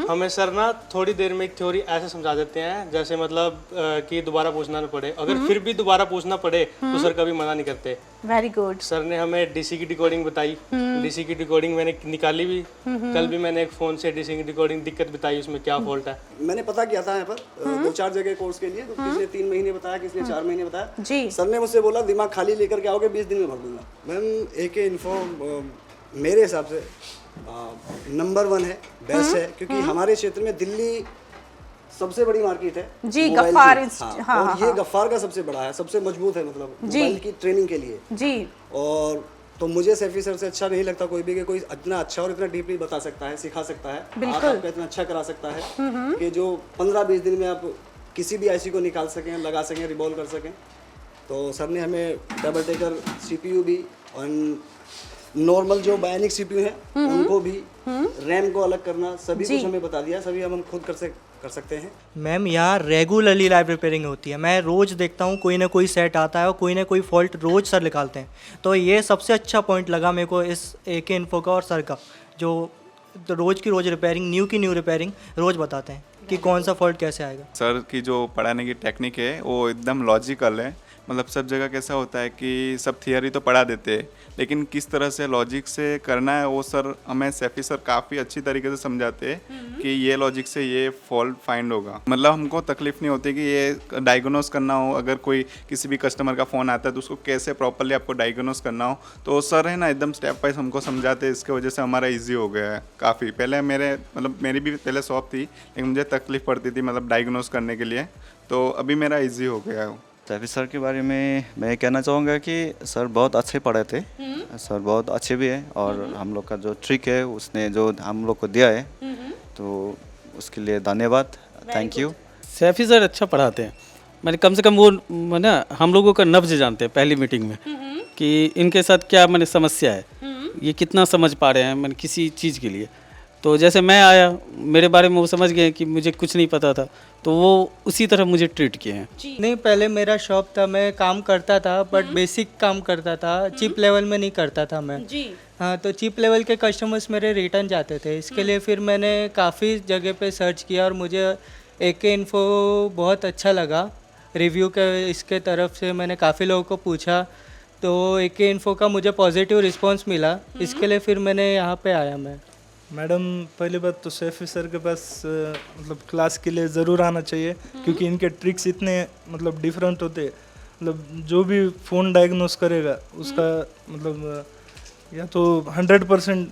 हमें सर ना थोड़ी देर में एक थ्योरी ऐसे समझा देते हैं जैसे मतलब कि दोबारा पूछना ना पड़े, अगर फिर भी दोबारा पूछना पड़े तो सर कभी मना नहीं करते। Very good. सर ने हमें डीसी की डिकोडिंग बताई, डीसी की डिकोडिंग मैंने निकाली भी, कल भी मैंने एक फोन से डीसी की डिकोडिंग दिक्कत बताई उसमें क्या फॉल्ट है। मैंने पता किया था यहाँ पर 2-4 जगह कोर्स के लिए, तो किसी ने 3 महीने बताया, किसी ने 4 महीने बताया जी। सर ने मुझसे बोला दिमाग खाली लेकर के आओगे 20 दिन में भर दूंगा। मैम एके इन्फो मेरे हिसाब से नंबर 1 है, बेस्ट है, क्योंकि हमारे क्षेत्र में दिल्ली सबसे बड़ी मार्केट है जी। मोबाइल गफ्फार की। हाँ, और ये गफ्फार का सबसे बड़ा है, सबसे मजबूत है, मतलब मोबाइल की ट्रेनिंग के लिए जी। और तो मुझे सैफी सर से अच्छा नहीं लगता कोई भी कि कोई इतना अच्छा और इतना डीपली बता सकता है, सिखा सकता है, आपका इतना अच्छा करा सकता है कि जो 15-20 दिन में आप किसी भी आईसी को निकाल सकें, लगा सकें, रिवॉल्व कर सकें। तो सर ने हमें डबल टेकर सीपीयू भी और नॉर्मल जो बायोनिक सीपीयू है उनको भी, रैम को अलग करना, सभी कुछ हमें बता दिया, सभी हम खुद कर सकते हैं। मैम यहाँ रेगुलरली लाइव रिपेयरिंग होती है, मैं रोज़ देखता हूँ कोई ना कोई सेट आता है और कोई ना कोई फॉल्ट रोज़ सर निकालते हैं। तो ये सबसे अच्छा पॉइंट लगा मेरे को इस एके इन्फो का और सर का, जो तो रोज़ की रोज़ रिपेयरिंग, न्यू की न्यू रिपेयरिंग रोज़ बताते हैं कि कौन सा फॉल्ट कैसे आएगा। सर की जो पढ़ाने की टेक्निक है वो एकदम लॉजिकल है, मतलब सब जगह कैसा होता है कि सब थियरी तो पढ़ा देते हैं लेकिन किस तरह से लॉजिक से करना है वो सर हमें सैफी सर काफ़ी अच्छी तरीके से समझाते हैं कि ये लॉजिक से ये फॉल्ट फाइंड होगा। मतलब हमको तकलीफ नहीं होती कि ये डायग्नोस करना हो, अगर कोई किसी भी कस्टमर का फ़ोन आता है तो उसको कैसे प्रॉपरली आपको डायग्नोस करना हो, तो सर है ना एकदम स्टेप बाइज हमको समझाते हैं। इसके वजह से हमारा ईजी हो गया है काफ़ी। पहले मेरी भी पहले शॉप थी लेकिन मुझे तकलीफ पड़ती थी मतलब डायग्नोस करने के लिए, तो अभी मेरा ईजी हो गया है। सैफी सर के बारे में मैं कहना चाहूँगा कि सर बहुत अच्छे पढ़े थे, सर बहुत अच्छे भी हैं और हम लोग का जो ट्रिक है उसने जो हम लोग को दिया है तो उसके लिए धन्यवाद, थैंक यू। सैफी सर अच्छा पढ़ाते हैं, मैंने कम से कम वो ना हम लोगों का नब्ज जानते हैं पहली मीटिंग में कि इनके साथ क्या मैंने समस्या है, ये कितना समझ पा रहे हैं मैंने किसी चीज़ के लिए। तो जैसे मैं आया मेरे बारे में वो समझ गए कि मुझे कुछ नहीं पता था, तो वो उसी तरह मुझे ट्रीट किए हैं। नहीं, पहले मेरा शॉप था, मैं काम करता था बट बेसिक काम करता था, चिप लेवल में नहीं करता था मैं जी। हाँ, तो चिप लेवल के कस्टमर्स मेरे रिटर्न जाते थे, इसके लिए फिर मैंने काफ़ी जगह पे सर्च किया और मुझे एके इन्फो बहुत अच्छा लगा। रिव्यू के इसके तरफ से मैंने काफ़ी लोगों को पूछा तो एके इन्फो का मुझे पॉजिटिव रिस्पांस मिला, इसके लिए फिर मैंने यहाँ पे आया। मैं मैडम पहली बात तो सैफी सर के पास मतलब क्लास के लिए ज़रूर आना चाहिए क्योंकि इनके ट्रिक्स इतने मतलब डिफरेंट होते हैं। मतलब जो भी फ़ोन डायग्नोस करेगा उसका मतलब या तो 100%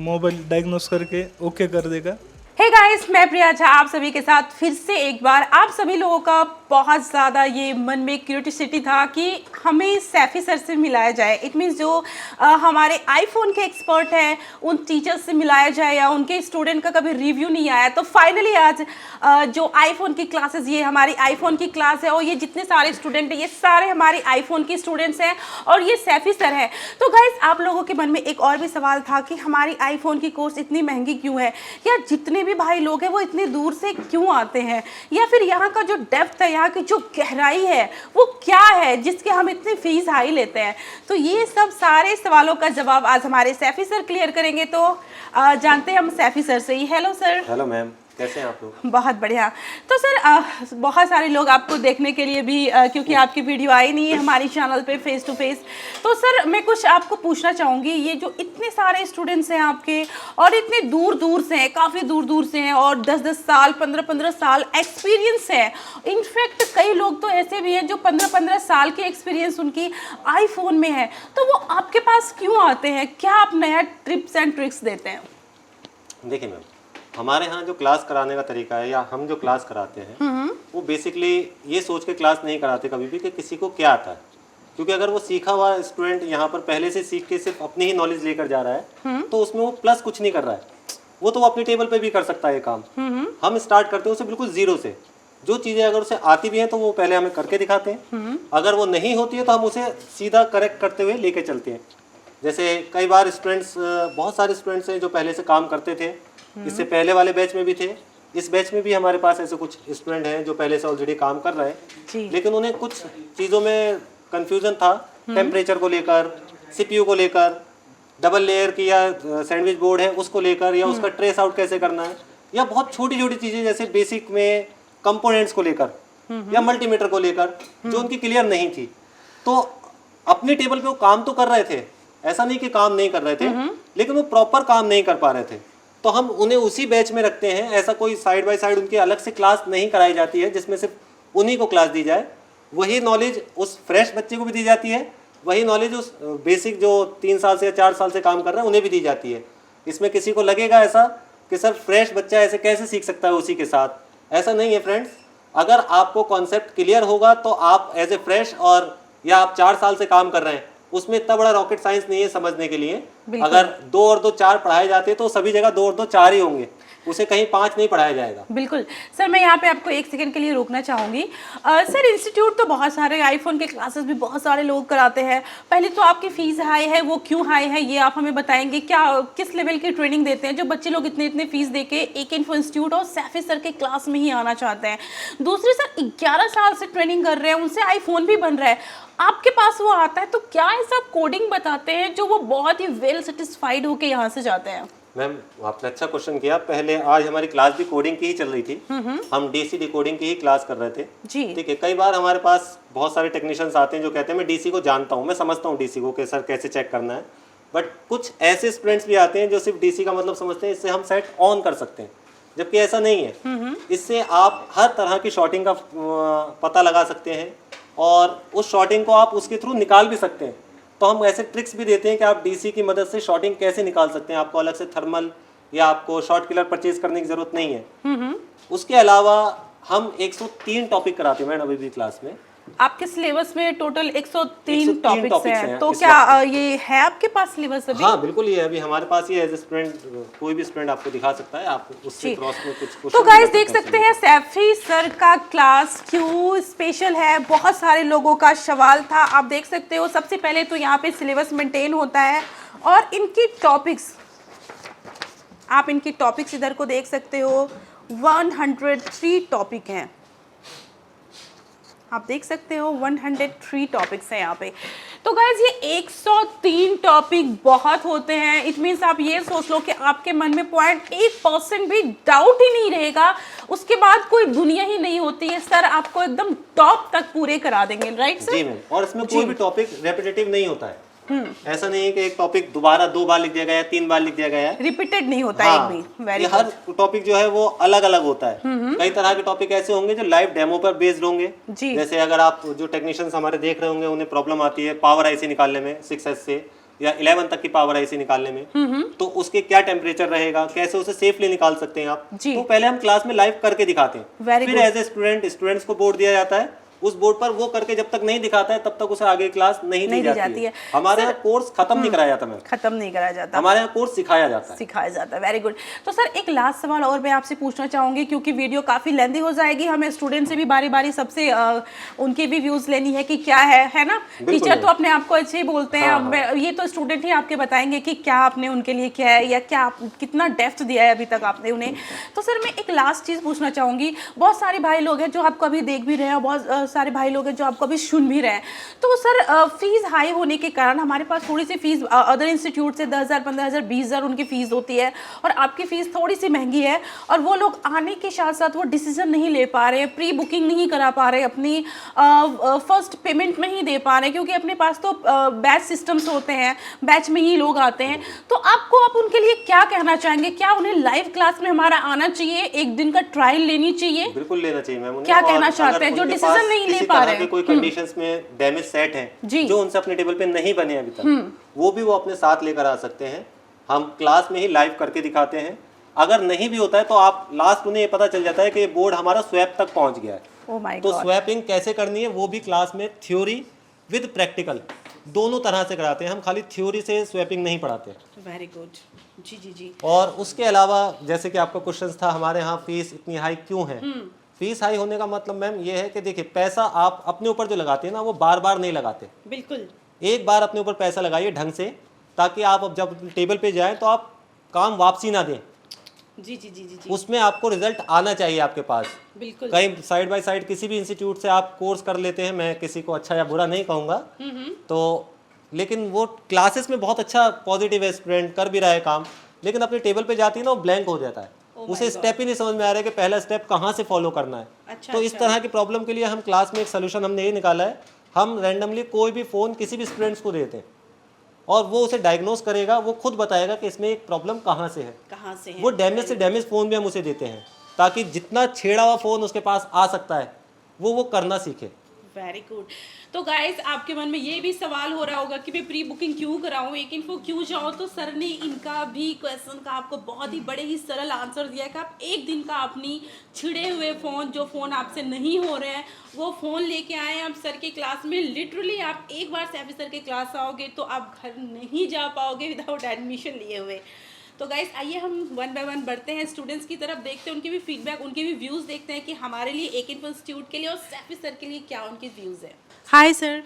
मोबाइल डायग्नोस करके ओके कर देगा। हे गाइस, मैं प्रिया झा आप सभी के साथ फिर से एक बार। आप सभी लोगों का बहुत ज़्यादा ये मन में क्यूरियोसिटी था कि हमें सैफी सर से मिलाया जाए। इट मीन्स जो हमारे आईफोन के एक्सपर्ट हैं उन टीचर्स से मिलाया जाए या उनके स्टूडेंट का कभी रिव्यू नहीं आया। तो फाइनली आज जो आईफोन की क्लासेस, ये हमारी आईफोन की क्लास है और ये जितने सारे स्टूडेंट हैं ये सारे हमारे आईफोन के स्टूडेंट्स हैं और ये सैफी सर है। तो गाइस, आप लोगों के मन में एक और भी सवाल था कि हमारी आईफोन की कोर्स इतनी महंगी क्यों है, या जितने भी भाई लोग हैं वो इतने दूर से क्यों आते हैं, या फिर यहाँ का जो डेप्थ है, यहाँ की जो गहराई है वो क्या है जिसके हम इतनी फीस हाई लेते हैं। तो ये सब सारे सवालों का जवाब आज हमारे सैफी सर क्लियर करेंगे। तो जानते हैं हम सैफी सर से ही। Hello sir. हेलो मैम, कैसे हैं आप लोग? बहुत बढ़िया। तो सर बहुत सारे लोग आपको देखने के लिए भी क्योंकि आपकी वीडियो आई नहीं है हमारी चैनल पे फेस टू फेस, तो सर मैं कुछ आपको पूछना चाहूँगी। ये जो इतने सारे स्टूडेंट्स हैं आपके और इतने दूर दूर से हैं, काफ़ी दूर दूर से हैं और 10-10 साल 15-15 साल एक्सपीरियंस है। इनफैक्ट कई लोग तो ऐसे भी हैं जो 15-15 साल के एक्सपीरियंस उनकी आईफोन में है, तो वो आपके पास क्यों आते हैं? क्या आप नया टिप्स एंड ट्रिक्स देते हैं? देखिए मैम, हमारे यहाँ जो क्लास कराने का तरीका है या हम जो क्लास कराते हैं वो बेसिकली ये सोच के क्लास नहीं कराते कभी भी कि किसी को क्या आता है, क्योंकि अगर वो सीखा हुआ स्टूडेंट यहाँ पर पहले से सीख के सिर्फ अपनी ही नॉलेज लेकर जा रहा है तो उसमें वो प्लस कुछ नहीं कर रहा है। वो तो अपनी टेबल पे भी कर सकता है ये काम। हम स्टार्ट करते हैं उसे बिल्कुल जीरो से। जो चीज़ें अगर उसे आती भी हैं तो वो पहले हमें करके दिखाते हैं, अगर वो नहीं होती है तो हम उसे सीधा करेक्ट करते हुए लेके चलते हैं। जैसे कई बार स्टूडेंट्स, बहुत सारे स्टूडेंट्स हैं जो पहले से काम करते थे, इससे पहले वाले बैच में भी थे, इस बैच में भी हमारे पास ऐसे कुछ स्टूडेंट हैं जो पहले से ऑलरेडी काम कर रहे हैं, लेकिन उन्हें कुछ चीज़ों में कंफ्यूजन था, टेम्परेचर को लेकर, सीपीयू को लेकर, डबल लेयर की या सैंडविच बोर्ड है उसको लेकर, या उसका ट्रेस आउट कैसे करना है, या बहुत छोटी छोटी चीज़ें जैसे बेसिक में कंपोनेंट्स को लेकर या मल्टीमीटर को लेकर जो उनकी क्लियर नहीं थी, तो अपनी टेबल पे वो काम तो कर रहे थे, ऐसा नहीं कि काम नहीं कर रहे थे, लेकिन वो प्रॉपर काम नहीं कर पा रहे थे। तो हम उन्हें उसी बैच में रखते हैं, ऐसा कोई साइड बाय साइड उनकी अलग से क्लास नहीं कराई जाती है जिसमें सिर्फ उन्हीं को क्लास दी जाए। वही नॉलेज उस फ्रेश बच्चे को भी दी जाती है, वही नॉलेज उस बेसिक जो 3 साल से या 4 साल से काम कर रहे हैं उन्हें भी दी जाती है। इसमें किसी को लगेगा ऐसा कि सर फ्रेश बच्चा ऐसे कैसे सीख सकता है उसी के साथ, ऐसा नहीं है फ्रेंड्स। अगर आपको कॉन्सेप्ट क्लियर होगा तो आप एज ए फ्रेश और या आप 4 साल से काम कर रहे हैं, उसमें इतना बड़ा रॉकेट साइंस नहीं है समझने के लिए। अगर 2 और 2 4 पढ़ाए जाते तो सभी जगह 2 और 2 4 ही होंगे, उसे कहीं 5 नहीं पढ़ाया जाएगा। बिल्कुल सर, मैं यहाँ पे आपको 1 सेकंड के लिए रोकना चाहूँगी। सर इंस्टीट्यूट तो बहुत सारे, आईफोन के क्लासेस भी बहुत सारे लोग कराते हैं। पहले तो आपकी फ़ीस हाई है, वो क्यों हाई है ये आप हमें बताएंगे? क्या किस लेवल की ट्रेनिंग देते हैं जो बच्चे लोग इतने इतने फ़ीस दे के एक इन्फो इंस्टीट्यूट और सैफी सर के क्लास में ही आना चाहते हैं? दूसरे सर 11 साल से ट्रेनिंग कर रहे हैं, उनसे आईफोन भी बन रहा है, आपके पास वो आता है तो क्या ऐसा कोडिंग बताते हैं जो वो बहुत ही वेल सेटिस्फाइड होके यहाँ से जाते हैं? मैम आपने अच्छा क्वेश्चन किया। पहले आज हमारी क्लास भी कोडिंग की ही चल रही थी, हम डीसी डिकोडिंग की ही क्लास कर रहे थे जी। ठीक है। कई बार हमारे पास बहुत सारे टेक्नीशियंस आते हैं जो कहते हैं मैं डीसी को जानता हूँ, मैं समझता हूँ डीसी को कि सर कैसे चेक करना है, बट कुछ ऐसे स्टूडेंट्स भी आते हैं जो सिर्फ डीसी का मतलब समझते हैं इससे हम सेट ऑन कर सकते हैं, जबकि ऐसा नहीं है। इससे आप हर तरह की शॉर्टिंग का पता लगा सकते हैं और उस शॉर्टिंग को आप उसके थ्रू निकाल भी सकते हैं। तो हम ऐसे ट्रिक्स भी देते हैं कि आप डीसी की मदद से शॉर्टिंग कैसे निकाल सकते हैं, आपको अलग से थर्मल या आपको शॉर्ट किलर परचेज करने की जरूरत नहीं है। उसके अलावा हम 103 टॉपिक कराते हैं मैडम अभी भी क्लास में। आपके सिलेबस में टोटल 103 टॉपिक्स टॉपिक्स हैं हैं, तो इस क्या ये है आपके पास सिलेबस अभी? हाँ बिल्कुल, ये अभी हमारे पास ही एज ए स्टूडेंट कोई भी स्टूडेंट आपको दिखा सकता है, आप उससे क्रॉस में कुछ क्वेश्चन तो गाइस देख सकते हैं सैफी सर का क्लास क्यों स्पेशल है। बहुत सारे लोगों का सवाल था, आप देख सकते हो। सबसे पहले तो यहाँ पे सिलेबस मेंटेन होता है और इनकी टॉपिक्स, आप इनकी टॉपिक्स इधर को देख सकते हो, 103 टॉपिक हैं, आप देख सकते हो 103 टॉपिक्स हैं यहाँ पे। तो गाइज ये 103 टॉपिक बहुत होते हैं। इट मीन्स आप ये सोच लो कि आपके मन में 0.1% भी डाउट ही नहीं रहेगा, उसके बाद कोई दुनिया ही नहीं होती है। सर आपको एकदम टॉप तक पूरे करा देंगे, राइट सर? जी मैम, और इसमें कोई भी टॉपिक रेपिटेटिव नहीं होता है। ऐसा नहीं है कि एक टॉपिक दोबारा 2 बार लिख दिया गया है, 3 बार लिख दिया गया है, रिपीटेड नहीं होता हाँ, एक भी। वेरी हर टॉपिक जो है वो अलग अलग होता है। कई तरह के टॉपिक ऐसे होंगे जो लाइव डेमो पर बेस्ड होंगे। जैसे अगर आप जो टेक्नीशियंस हमारे देख रहे होंगे उन्हें प्रॉब्लम आती है पावर आईसी निकालने में, 6S से या 11 तक की पावर आईसी निकालने में, तो उसके क्या टेम्परेचर रहेगा, कैसे उसे सेफली निकाल सकते हैं आप, तो पहले हम क्लास में लाइव करके दिखाते हैं। फिर एज ए स्टूडेंट्स को बोर्ड दिया जाता है, उस बोर्ड पर वो करके जब तक नहीं दिखाता है तब तक उसे आगे क्लास नहीं दी जाती है। हमारे यहाँ कोर्स खत्म नहीं कराया जाता मैम, खत्म नहीं कराया जाता, हमारे यहाँ कोर्स सिखाया जाता है। Very good. तो सर एक लास्ट सवाल और मैं आपसे पूछना चाहूंगी, क्योंकि वीडियो काफी लेंथी हो जाएगी, हमें स्टूडेंट से भी बारी बारी सबसे उनके भी व्यूज लेनी है कि क्या है ना। टीचर तो अपने आप को अच्छे ही बोलते हैं, अब ये तो स्टूडेंट ही आपके बताएंगे कि क्या आपने उनके लिए किया है या क्या कितना डेप्थ दिया है अभी तक आपने उन्हें। तो सर मैं एक लास्ट चीज पूछना चाहूंगी, बहुत सारे भाई लोग हैं जो आपको अभी देख भी रहे हैं, बहुत सारे भाई लोग हैं जो आपको अभी सुन भी रहे हैं। तो सर फीस हाई होने के कारण हमारे पास थोड़ी सी फीस अदर इंस्टीट्यूट से 10,000 15,000 20,000 उनकी फीस होती है और आपकी फीस थोड़ी सी महंगी है, और वो लोग आने के साथ साथ वो डिसीजन नहीं ले पा रहे, प्री बुकिंग नहीं करा पा रहे, अपनी फर्स्ट पेमेंट नहीं दे पा रहे, क्योंकि अपने पास तो बैच सिस्टम्स होते हैं, बैच में ही लोग आते हैं। तो आपको आप उनके लिए क्या कहना चाहेंगे? क्या उन्हें लाइव क्लास में हमारा आना चाहिए, एक दिन का ट्रायल लेनी चाहिए? बिल्कुल लेना चाहिए मैम। क्या कहना चाहते हैं जो डिसीजन नहीं ले पा रहे हैं? कोई कंडीशंस में डैमेज सेट हैं जो उनसे अपने टेबल पे नहीं बने अभी तक, वो भी वो अपने साथ लेकर आ सकते हैं। हम क्लास में ही लाइव करके दिखाते हैं। अगर नहीं भी होता है तो आप लास्ट उन्हें ये पता चल जाता है कि बोर्ड हमारा स्वैप तक पहुंच गया है। तो स्वैपिंग कैसे करनी है वो भी क्लास में थ्योरी विद प्रैक्टिकल दोनों तरह से कराते हैं। हम खाली थ्योरी से स्वैपिंग नहीं पढ़ाते। Very good. जी जी जी। और उसके अलावा जैसे कि आपका क्वेश्चन था हमारे यहाँ फीस इतनी हाई क्यों है, फीस हाई होने का मतलब मैम ये है कि देखिए पैसा आप अपने ऊपर जो लगाते हैं ना वो बार बार नहीं लगाते। बिल्कुल। एक बार अपने ऊपर पैसा लगाइए ढंग से, ताकि आप अब जब टेबल पे जाएं तो आप काम वापसी ना दें। जी जी जी जी जी। उसमें आपको रिजल्ट आना चाहिए आपके पास। बिल्कुल। कहीं साइड बाय साइड किसी भी इंस्टीट्यूट से आप कोर्स कर लेते हैं, मैं किसी को अच्छा या बुरा नहीं कहूँगा, तो लेकिन वो क्लासेस में बहुत अच्छा पॉजिटिव है, स्टूडेंट कर भी रहा है काम, लेकिन अपने टेबल पे जाती है ना वो ब्लैंक हो जाता है। उसे स्टेप ही नहीं समझ में आ रहा है कि पहला स्टेप कहाँ से फॉलो करना है। अच्छा, तो इस तरह की प्रॉब्लम के लिए हम क्लास में एक सोल्यूशन हमने ये निकाला है, हम रैंडमली कोई भी फ़ोन किसी भी स्टूडेंट्स को देते हैं और वो उसे डायग्नोस करेगा, वो खुद बताएगा कि इसमें एक प्रॉब्लम कहाँ से है। कहाँ से है? वो डैमेज से डैमेज फ़ोन भी हम उसे देते हैं ताकि जितना छेड़ा हुआ फ़ोन उसके पास आ सकता है वो करना सीखे। Very good. तो गाइस, आपके मन में ये भी सवाल हो रहा होगा कि मैं प्री बुकिंग क्यों कराऊं, एक इन्फो क्यों जाऊं, तो सर ने इनका भी क्वेश्चन का आपको बहुत ही बड़े ही सरल आंसर दिया कि आप एक दिन का अपनी छिड़े हुए फ़ोन, जो फ़ोन आपसे नहीं हो रहे हैं, वो फ़ोन लेके आए आप सर के क्लास में। लिटरली आप एक बार सैफी सर के क्लास आओगे तो आप घर नहीं जा पाओगे विदाउट एडमिशन लिए हुए। तो गाइस, आइए हम वन बाय वन बढ़ते हैं स्टूडेंट्स की तरफ, देखते हैं उनके भी फीडबैक, उनके भी व्यूज़ देखते हैं कि हमारे लिए एक इन्फो इंस्टीट्यूट के लिए और सैफी सर के लिए क्या उनके व्यूज़ हैं। हाय सर,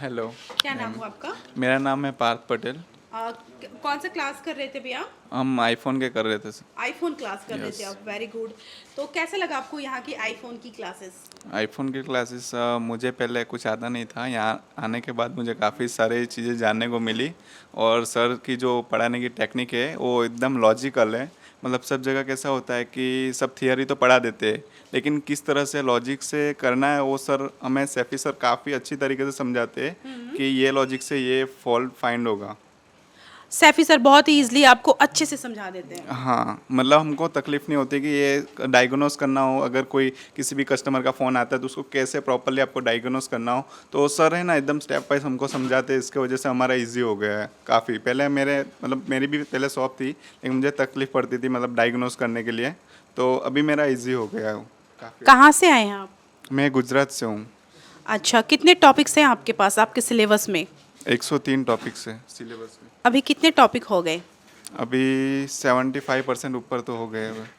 हेलो, क्या नाम हुआ आपका? मेरा नाम है पार्थ पटेल। कौन सा क्लास कर रहे थे भैया? हम आईफोन के कर रहे थे। आईफोन क्लास कर रहे थे आप, वेरी गुड। तो कैसा लगा आपको यहाँ की आईफोन की क्लासेस? आईफोन की क्लासेस मुझे पहले कुछ आता नहीं था, यहाँ आने के बाद मुझे काफ़ी सारी चीज़ें जानने को मिली और सर की जो पढ़ाने की टेक्निक है वो एकदम लॉजिकल है। मतलब सब जगह कैसा होता है कि सब थियरी तो पढ़ा देते हैं, लेकिन किस तरह से लॉजिक से करना है वो सर हमें सैफी सर काफ़ी अच्छी तरीके से समझाते हैं कि ये लॉजिक से ये फॉल्ट फाइंड होगा। सैफी सर बहुत ही ईजिली आपको अच्छे से समझा देते हैं। हाँ, मतलब हमको तकलीफ़ नहीं होती कि ये डायग्नोस करना हो, अगर कोई किसी भी कस्टमर का फ़ोन आता है तो उसको कैसे प्रॉपरली आपको डायग्नोस करना हो, तो सर है ना एकदम स्टेप वाइज हमको समझाते हैं। इसके वजह से हमारा इजी हो गया है काफ़ी। पहले मेरी भी पहले शॉप थी, लेकिन मुझे तकलीफ़ पड़ती थी मतलब डायग्नोस करने के लिए, तो अभी मेरा ईजी हो गया है काफ़ी। कहाँ से आए हैं आप? मैं गुजरात से हूँ। अच्छा, कितने टॉपिक्स हैं आपके पास आपके सिलेबस में? 103 टॉपिक्स है सिलेबस में। अभी कितने टॉपिक हो गए? अभी 75% ऊपर तो हो गए हैं।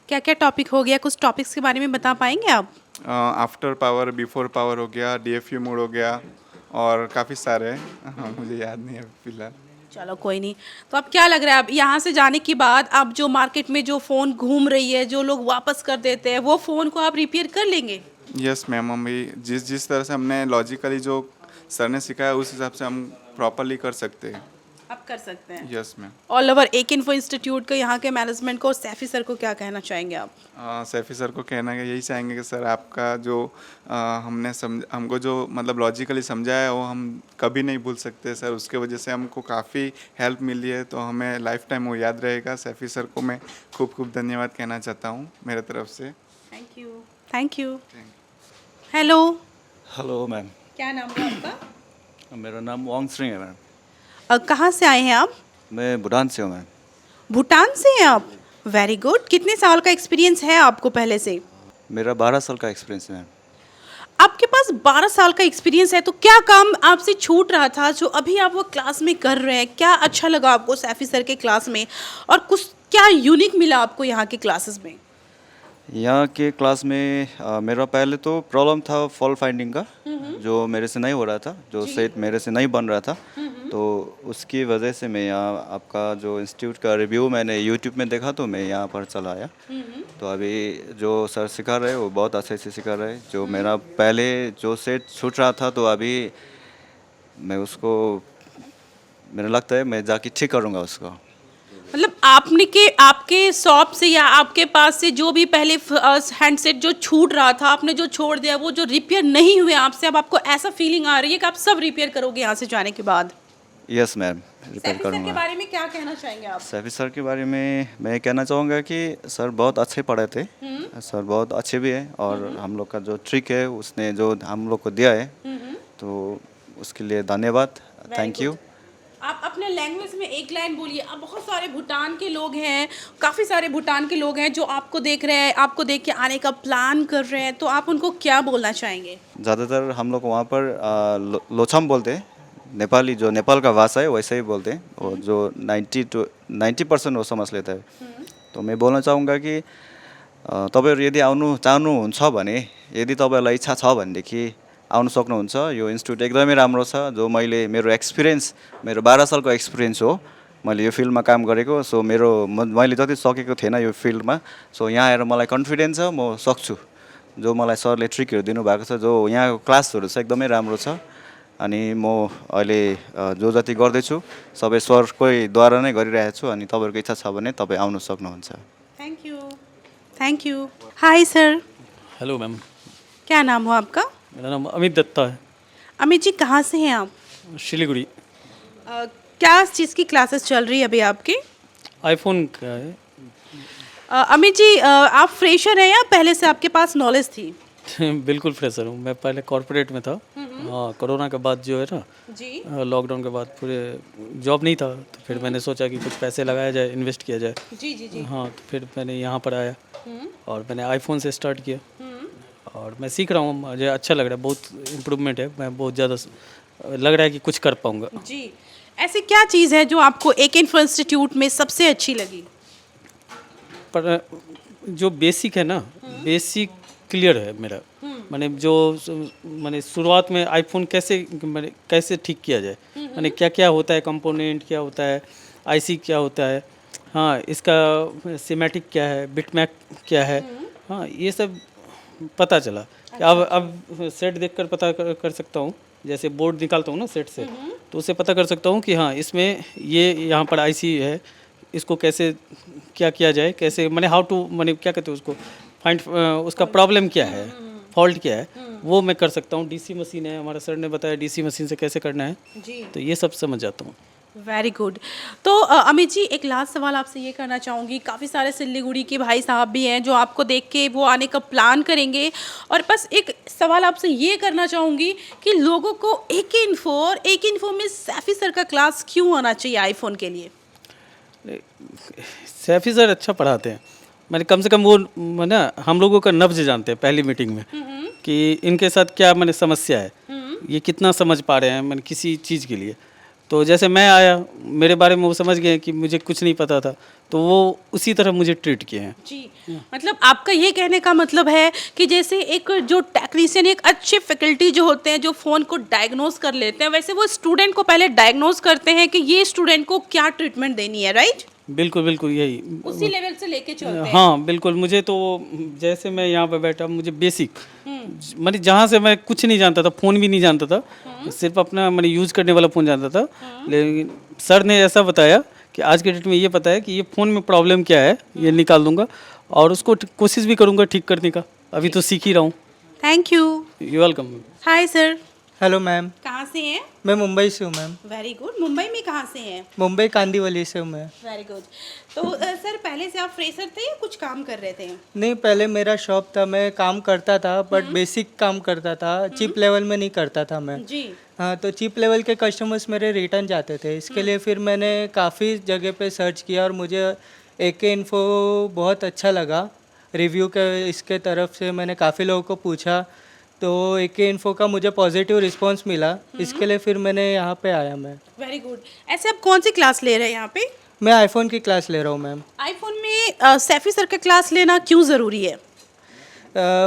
क्या क्या टॉपिक हो गया, कुछ टॉपिक्स के बारे में बता पाएंगे आप? आफ्टर पावर, बिफोर पावर हो गया, डीएफयू मोड हो गया और काफ़ी सारे हैं। हाँ, मुझे याद नहीं है फिलहाल। चलो कोई नहीं। तो अब क्या लग रहा है, अब यहाँ से जाने के बाद आप जो मार्केट में जो फ़ोन घूम रही है, जो लोग वापस कर देते हैं, वो फ़ोन को आप रिपेयर कर लेंगे? यस मैम, हम भी जिस तरह से हमने लॉजिकली जो सर ने सिखाया उस हिसाब से हम प्रॉपरली कर सकते हैं। आप कर सकते हैं। Yes ma'am. ऑल ओवर एक इन्फो इंस्टीट्यूट को, यहाँ के मैनेजमेंट को और सैफी सर को क्या कहना चाहेंगे आप? सैफी सर को कहना है यही चाहेंगे कि सर आपका जो हमको जो मतलब लॉजिकली समझाया है वो हम कभी नहीं भूल सकते सर। उसके वजह से हमको काफ़ी हेल्प मिली है, तो हमें लाइफ टाइम वो याद रहेगा। सैफी सर को मैं खूब खूब धन्यवाद कहना चाहता हूँ मेरे तरफ से। Thank you. Thank you. Hello, hello ma'am, क्या नाम है आपका? मेरा नाम वांग सिंह है मैम। कहाँ से आए हैं आप? मैं भूटान से हूँ मैम। भूटान से हैं आप, वेरी गुड। कितने साल का एक्सपीरियंस है आपको पहले से? मेरा 12 साल का एक्सपीरियंस है मैम। आपके पास 12 साल का एक्सपीरियंस है, तो क्या काम आपसे छूट रहा था जो अभी आप वो क्लास में कर रहे हैं? क्या अच्छा लगा आपको सैफी सर के क्लास में, और कुछ क्या यूनिक मिला आपको यहाँ के क्लासेस में? यहाँ के क्लास में मेरा पहले तो प्रॉब्लम था फॉल फाइंडिंग का, जो मेरे से नहीं हो रहा था, जो सेट मेरे से नहीं बन रहा था। तो उसकी वजह से मैं यहाँ आपका जो इंस्टीट्यूट का रिव्यू मैंने यूट्यूब में देखा तो मैं यहाँ पर चला आया। तो अभी जो सर सिखा रहे हैं वो बहुत अच्छे से सिखा रहे हैं। जो मेरा पहले जो सेट छूट रहा था तो अभी मैं उसको, मेरा लगता है मैं जाके ठीक करूँगा उसको। मतलब आपके शॉप से या आपके पास से जो भी पहले हैंडसेट जो छूट रहा था, आपने जो छोड़ दिया, वो जो रिपेयर नहीं हुए आपसे, अब आपको ऐसा फीलिंग आ रही है कि आप सब रिपेयर करोगे यहाँ से जाने के बाद? Yes ma'am, repair Saifi sir के करूँगा। बारे में क्या कहना चाहेंगे आप? सैफी सर के बारे में मैं कहना चाहूँगा कि सर बहुत अच्छे पढ़े थे। सर बहुत अच्छे भी हैं और हम लोग का जो ट्रिक है उसने जो हम लोग को दिया है तो उसके लिए धन्यवाद, थैंक यू। आप अपने लैंग्वेज में एक लाइन बोलिए। अब बहुत सारे भूटान के लोग हैं, काफ़ी सारे भूटान के लोग हैं जो आपको देख रहे हैं, आपको देख के आने का प्लान कर रहे हैं, तो आप उनको क्या बोलना चाहेंगे? ज़्यादातर हम लोग वहाँ पर लोछम बोलते हैं, नेपाली जो नेपाल का भाषा है वैसे ही बोलते हैं, और जो 90% वो समझ लेता है। तो मैं बोल्न चाहूँगा कि तपाईँहरू यदि आउनु चाहनुहुन्छ भने, यदि तपाईँहरूलाई इच्छा छ भनेदेखि आउनु सक्नुहुन्छ। यो इन्स्टिट्युट एकदमै राम्रो छ। जो मेरो एक्सपिरियन्स, मेरो 12 सालको एक्सपिरियन्स हो, मैले यो फिल्डमा काम गरेको। सो मैले जति सकेको थिएन यो फिल्डमा, सो यहाँ आएर मलाई कन्फिडेन्स छ म सक्छु। जो मलाई सरले ट्रिकहरू दिनुभएको छ, जो यहाँको क्लासहरू छ एकदमै राम्रो छ। अनि म अहिले जो जति गर्दैछु सबै सरकै द्वारा नै गरिरहेको छु। अनि तपाईँहरूको इच्छा छ भने तपाईँ आउनु सक्नुहुन्छ। Thank you. Hi sir, hello ma'am, क्या नाम हो आपका? मेरा नाम अमित दत्ता है, अमित जी, कहाँ से हैं आप? शिलीगुड़ी। क्या चीज़ की क्लासेस चल रही है अभी आपकी? आईफोन का है। अमित जी, आप फ्रेशर हैं या पहले से आपके पास नॉलेज थी? बिल्कुल फ्रेशर हूँ। मैं पहले कॉर्पोरेट में था। हाँ, कोरोना के बाद जो है ना, जी। लॉकडाउन के बाद पूरे जॉब नहीं था, तो फिर मैंने सोचा कि कुछ पैसे लगाया जाए, इन्वेस्ट किया जाए। जी जी जी। हाँ, तो फिर मैंने यहाँ पर आया और मैंने आईफोन से स्टार्ट किया और मैं सीख रहा हूँ। मुझे अच्छा लग रहा है, बहुत इम्प्रूवमेंट है। मैं बहुत ज़्यादा लग रहा है कि कुछ कर पाऊँगा। जी, ऐसी क्या चीज़ है जो आपको एक इन्फो इंस्टीट्यूट में सबसे अच्छी लगी? पर जो बेसिक है ना, बेसिक क्लियर है मेरा। मैंने जो मैंने शुरुआत में आईफोन कैसे ठीक किया जाए, मैंने क्या क्या होता है, कंपोनेंट क्या होता है, आईसी क्या होता है, हाँ इसका सिमेटिक क्या है, बिटमैप क्या है, हाँ ये सब पता चला। अब सेट देखकर पता कर सकता हूँ। जैसे बोर्ड निकालता हूँ ना सेट से, तो उससे पता कर सकता हूँ कि हाँ इसमें ये यहाँ पर आईसी है, इसको कैसे क्या किया जाए, कैसे मैंने हाउ टू मैंने क्या कहते हैं उसको फाइंड, उसका प्रॉब्लम क्या है, फॉल्ट क्या है, वो मैं कर सकता हूँ। डीसी मशीन है, हमारा सर ने बताया डीसी मशीन से कैसे करना है, जी। तो ये सब समझ जाता हूँ। Very good. तो अमित जी, एक लास्ट सवाल आपसे ये करना चाहूँगी। काफ़ी सारे सिल्लीगुड़ी के भाई साहब भी हैं जो आपको देख के वो आने का प्लान करेंगे, और बस एक सवाल आपसे ये करना चाहूँगी कि लोगों को एक इन्फो में सैफी सर का क्लास क्यों आना चाहिए आईफोन के लिए? सैफी सर अच्छा पढ़ाते हैं। मैंने कम से कम वो ना हम लोगों का नब्ज जानते हैं पहली मीटिंग में कि इनके साथ क्या मैंने समस्या है, ये कितना समझ पा रहे हैं मैंने किसी चीज़ के लिए। तो जैसे मैं आया, मेरे बारे में वो समझ गए कि मुझे कुछ नहीं पता था, तो वो उसी तरह मुझे ट्रीट किए हैं। जी, मतलब आपका ये कहने का मतलब है कि जैसे एक जो टेक्नीशियन, एक अच्छे फैकल्टी जो होते हैं जो फ़ोन को डायग्नोज कर लेते हैं, वैसे वो स्टूडेंट को पहले डायग्नोज करते हैं कि ये स्टूडेंट को क्या ट्रीटमेंट देनी है, राइट? बिल्कुल बिल्कुल यही उसी लेवल से लेके चलते हैं। हाँ बिल्कुल। मुझे तो जैसे मैं यहाँ पे बैठा, मुझे बेसिक मैंने जहाँ से मैं कुछ नहीं जानता था, फ़ोन भी नहीं जानता था, सिर्फ अपना मैंने यूज़ करने वाला फ़ोन जानता था, लेकिन सर ने ऐसा बताया कि आज के डेट में ये पता है कि ये फ़ोन में प्रॉब्लम क्या है, ये निकाल दूंगा और उसको कोशिश भी करूँगा ठीक करने का। अभी तो सीख ही रहा हूँ। Thank you. You welcome. Hi sir, hello ma'am, कहाँ से हैं? मैं मुंबई से हूँ मैम। Very good. मुंबई में कहाँ से हैं? मुंबई कांदीवली से हूँ मैं। Very good. तो सर, पहले से आप फ्रेशर थे या कुछ काम कर रहे थे? नहीं, पहले मेरा शॉप था, मैं काम करता था, बट बेसिक काम करता था, चिप लेवल में नहीं करता था मैं। जी। हाँ, तो चिप लेवल के कस्टमर्स मेरे रिटर्न जाते थे, इसके लिए फिर मैंने काफ़ी जगह पे सर्च किया और मुझे AK इन्फो बहुत अच्छा लगा। रिव्यू के इसके तरफ से मैंने काफ़ी लोगों को पूछा, तो AK इन्फो का मुझे पॉजिटिव रिस्पांस मिला, इसके लिए फिर मैंने यहाँ पे आया मैं। Very good. ऐसे आप कौन सी क्लास ले रहे हैं यहाँ पे? मैं आईफोन की क्लास ले रहा हूँ मैम। आईफोन में सैफी सर का क्लास लेना क्यों ज़रूरी है?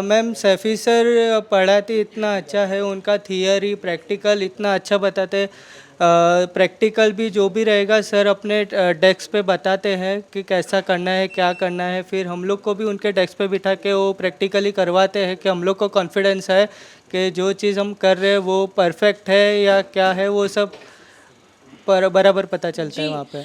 मैम, सैफी सर पढ़ाते इतना अच्छा है, उनका थियरी प्रैक्टिकल इतना अच्छा बताते। प्रैक्टिकल भी जो भी रहेगा सर अपने डेस्क पे बताते हैं कि कैसा करना है, क्या करना है, फिर हम लोग को भी उनके डेस्क पे बिठा के वो प्रैक्टिकली करवाते हैं कि हम लोग को कॉन्फिडेंस है कि जो चीज़ हम कर रहे हैं वो परफेक्ट है या क्या है, वो सब बराबर पता चलता है वहाँ पे।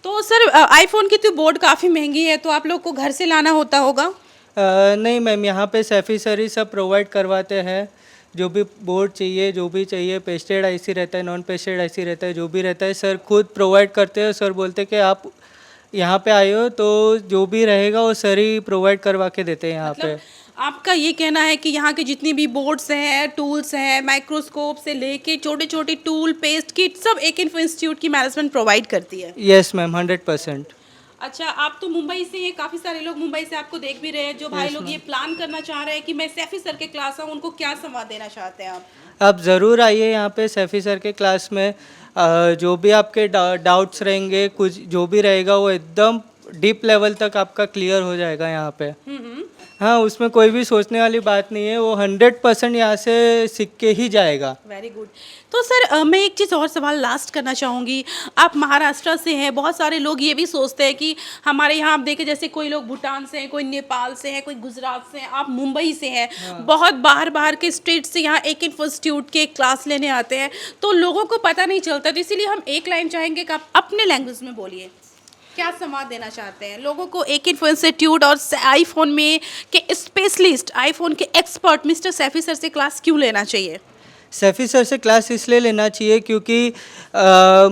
तो सर, आईफोन की तो बोर्ड काफ़ी महंगी है, तो आप लोग को घर से लाना होता होगा? नहीं मैम, यहाँ पे सैफी सर ही सब प्रोवाइड करवाते हैं। जो भी बोर्ड चाहिए, जो भी चाहिए, पेस्टेड आईसी रहता है, नॉन पेस्टेड आईसी रहता है, जो भी रहता है सर खुद प्रोवाइड करते हैं। सर बोलते हैं कि आप यहाँ पे आए हो तो जो भी रहेगा वो सर ही प्रोवाइड करवा के देते हैं यहाँ पे। आपका ये कहना है कि यहाँ के जितनी भी बोर्ड्स हैं, टूल्स हैं, माइक्रोस्कोप से लेके छोटे छोटे टूल, पेस्ट किट, सब AK इन्फो इंस्टीट्यूट की मैनेजमेंट प्रोवाइड करती है? Yes ma'am, 100%। अच्छा, आप तो मुंबई से हैं, काफ़ी सारे लोग मुंबई से आपको देख भी रहे हैं। जो भाई लोग ये प्लान करना चाह रहे हैं कि मैं सैफी सर के क्लास आऊँ, उनको क्या संवाद देना चाहते हैं आप? आप ज़रूर आइए यहाँ पे सैफी सर के क्लास में। जो भी आपके डाउट्स रहेंगे, कुछ जो भी रहेगा वो एकदम डीप लेवल तक आपका क्लियर हो जाएगा यहाँ पे। हाँ, उसमें कोई भी सोचने वाली बात नहीं है, वो 100% यहाँ से सीख के ही जाएगा। Very good. तो सर, मैं एक चीज़ और सवाल लास्ट करना चाहूँगी। आप महाराष्ट्र से हैं, बहुत सारे लोग ये भी सोचते हैं कि हमारे यहाँ आप देखें, जैसे कोई लोग भूटान से हैं, कोई नेपाल से हैं, कोई गुजरात से हैं, आप मुंबई से हैं। बहुत बाहर के स्टेट से यहाँ AK इन्फो इंस्टीट्यूट के क्लास लेने आते हैं, तो लोगों को पता नहीं चलता। तो इसीलिए हम एक लाइन चाहेंगे कि आप अपने लैंग्वेज में बोलिए। क्या संवाद देना चाहते हैं लोगों को? एक इन्फो इंस्टीट्यूट और आईफोन में के स्पेशलिस्ट, आईफोन के एक्सपर्ट मिस्टर सैफी सर से क्लास क्यों लेना चाहिए? सैफी सर से क्लास इसलिए लेना चाहिए क्योंकि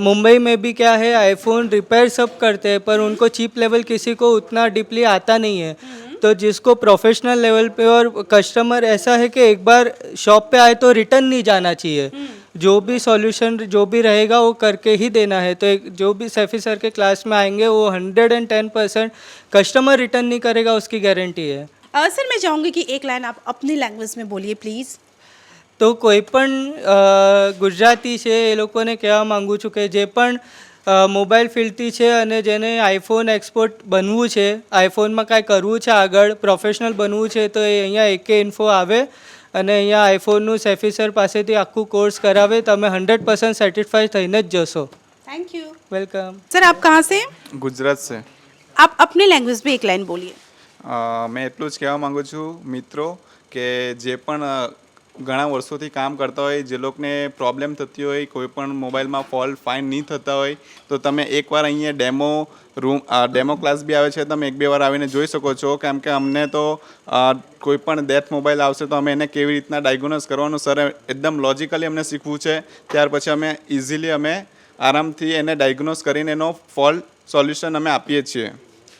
मुंबई में भी क्या है, आईफोन रिपेयर सब करते हैं पर उनको चीप लेवल किसी को उतना डीपली आता नहीं है। तो जिसको प्रोफेशनल लेवल पे और कस्टमर ऐसा है कि एक बार शॉप पे आए तो रिटर्न नहीं जाना चाहिए, जो भी सॉल्यूशन जो भी रहेगा वो करके ही देना है। तो एक जो भी सैफी सर के क्लास में आएंगे वो 110% कस्टमर रिटर्न नहीं करेगा, उसकी गारंटी है। सर मैं चाहूँगी कि एक लाइन आप अपनी लैंग्वेज में बोलिए प्लीज़। તો કોઈ પણ ગુજરાતી છે એ લોકોને કહેવા માગું છું કે જે પણ મોબાઈલ ફિલ્ડથી છે અને જેને આઈફોન એક્સપોર્ટ બનવું છે, આઈફોનમાં કાંઈ કરવું છે, આગળ પ્રોફેશનલ બનવું છે, તો એ અહીંયા એકે ઇન્ફો આવે અને અહીંયા આઈફોનનું સેફી સર પાસેથી આખું કોર્સ કરાવે, તમે 100% સેટિસ્ફાઈ થઈને જ જશો। Thank you welcome. सर। आप कहाँ से? ગુજરાત છે। आप अपनी लैंग्वेज में एक लाइन बोलिए। મેં એટલું જ કહેવા માગું છું મિત્રો કે જે પણ ઘણા વર્ષોથી કામ કરતા હોય, જે લોકોને પ્રોબ્લેમ થતી હોય, કોઈ પણ મોબાઈલમાં ફોલ્ટ ફાઇન્ડ નહીં થતા હોય, તો તમે એકવાર અહીંયા ડેમો ક્લાસ બી આવે છે, તમે એક બે વાર આવીને જોઈ શકો છો। કેમ કે અમને તો કોઈ પણ ડેથ મોબાઈલ આવશે તો અમે એને કેવી રીતના ડાયગ્નોઝ કરવાનું સર એકદમ લોજિકલી અમને શીખવું છે। ત્યાર પછી અમે ઇઝીલી અમે આરામથી એને ડાયગ્નોઝ કરીને એનો ફોલ્ટ સોલ્યુશન અમે આપીએ છીએ।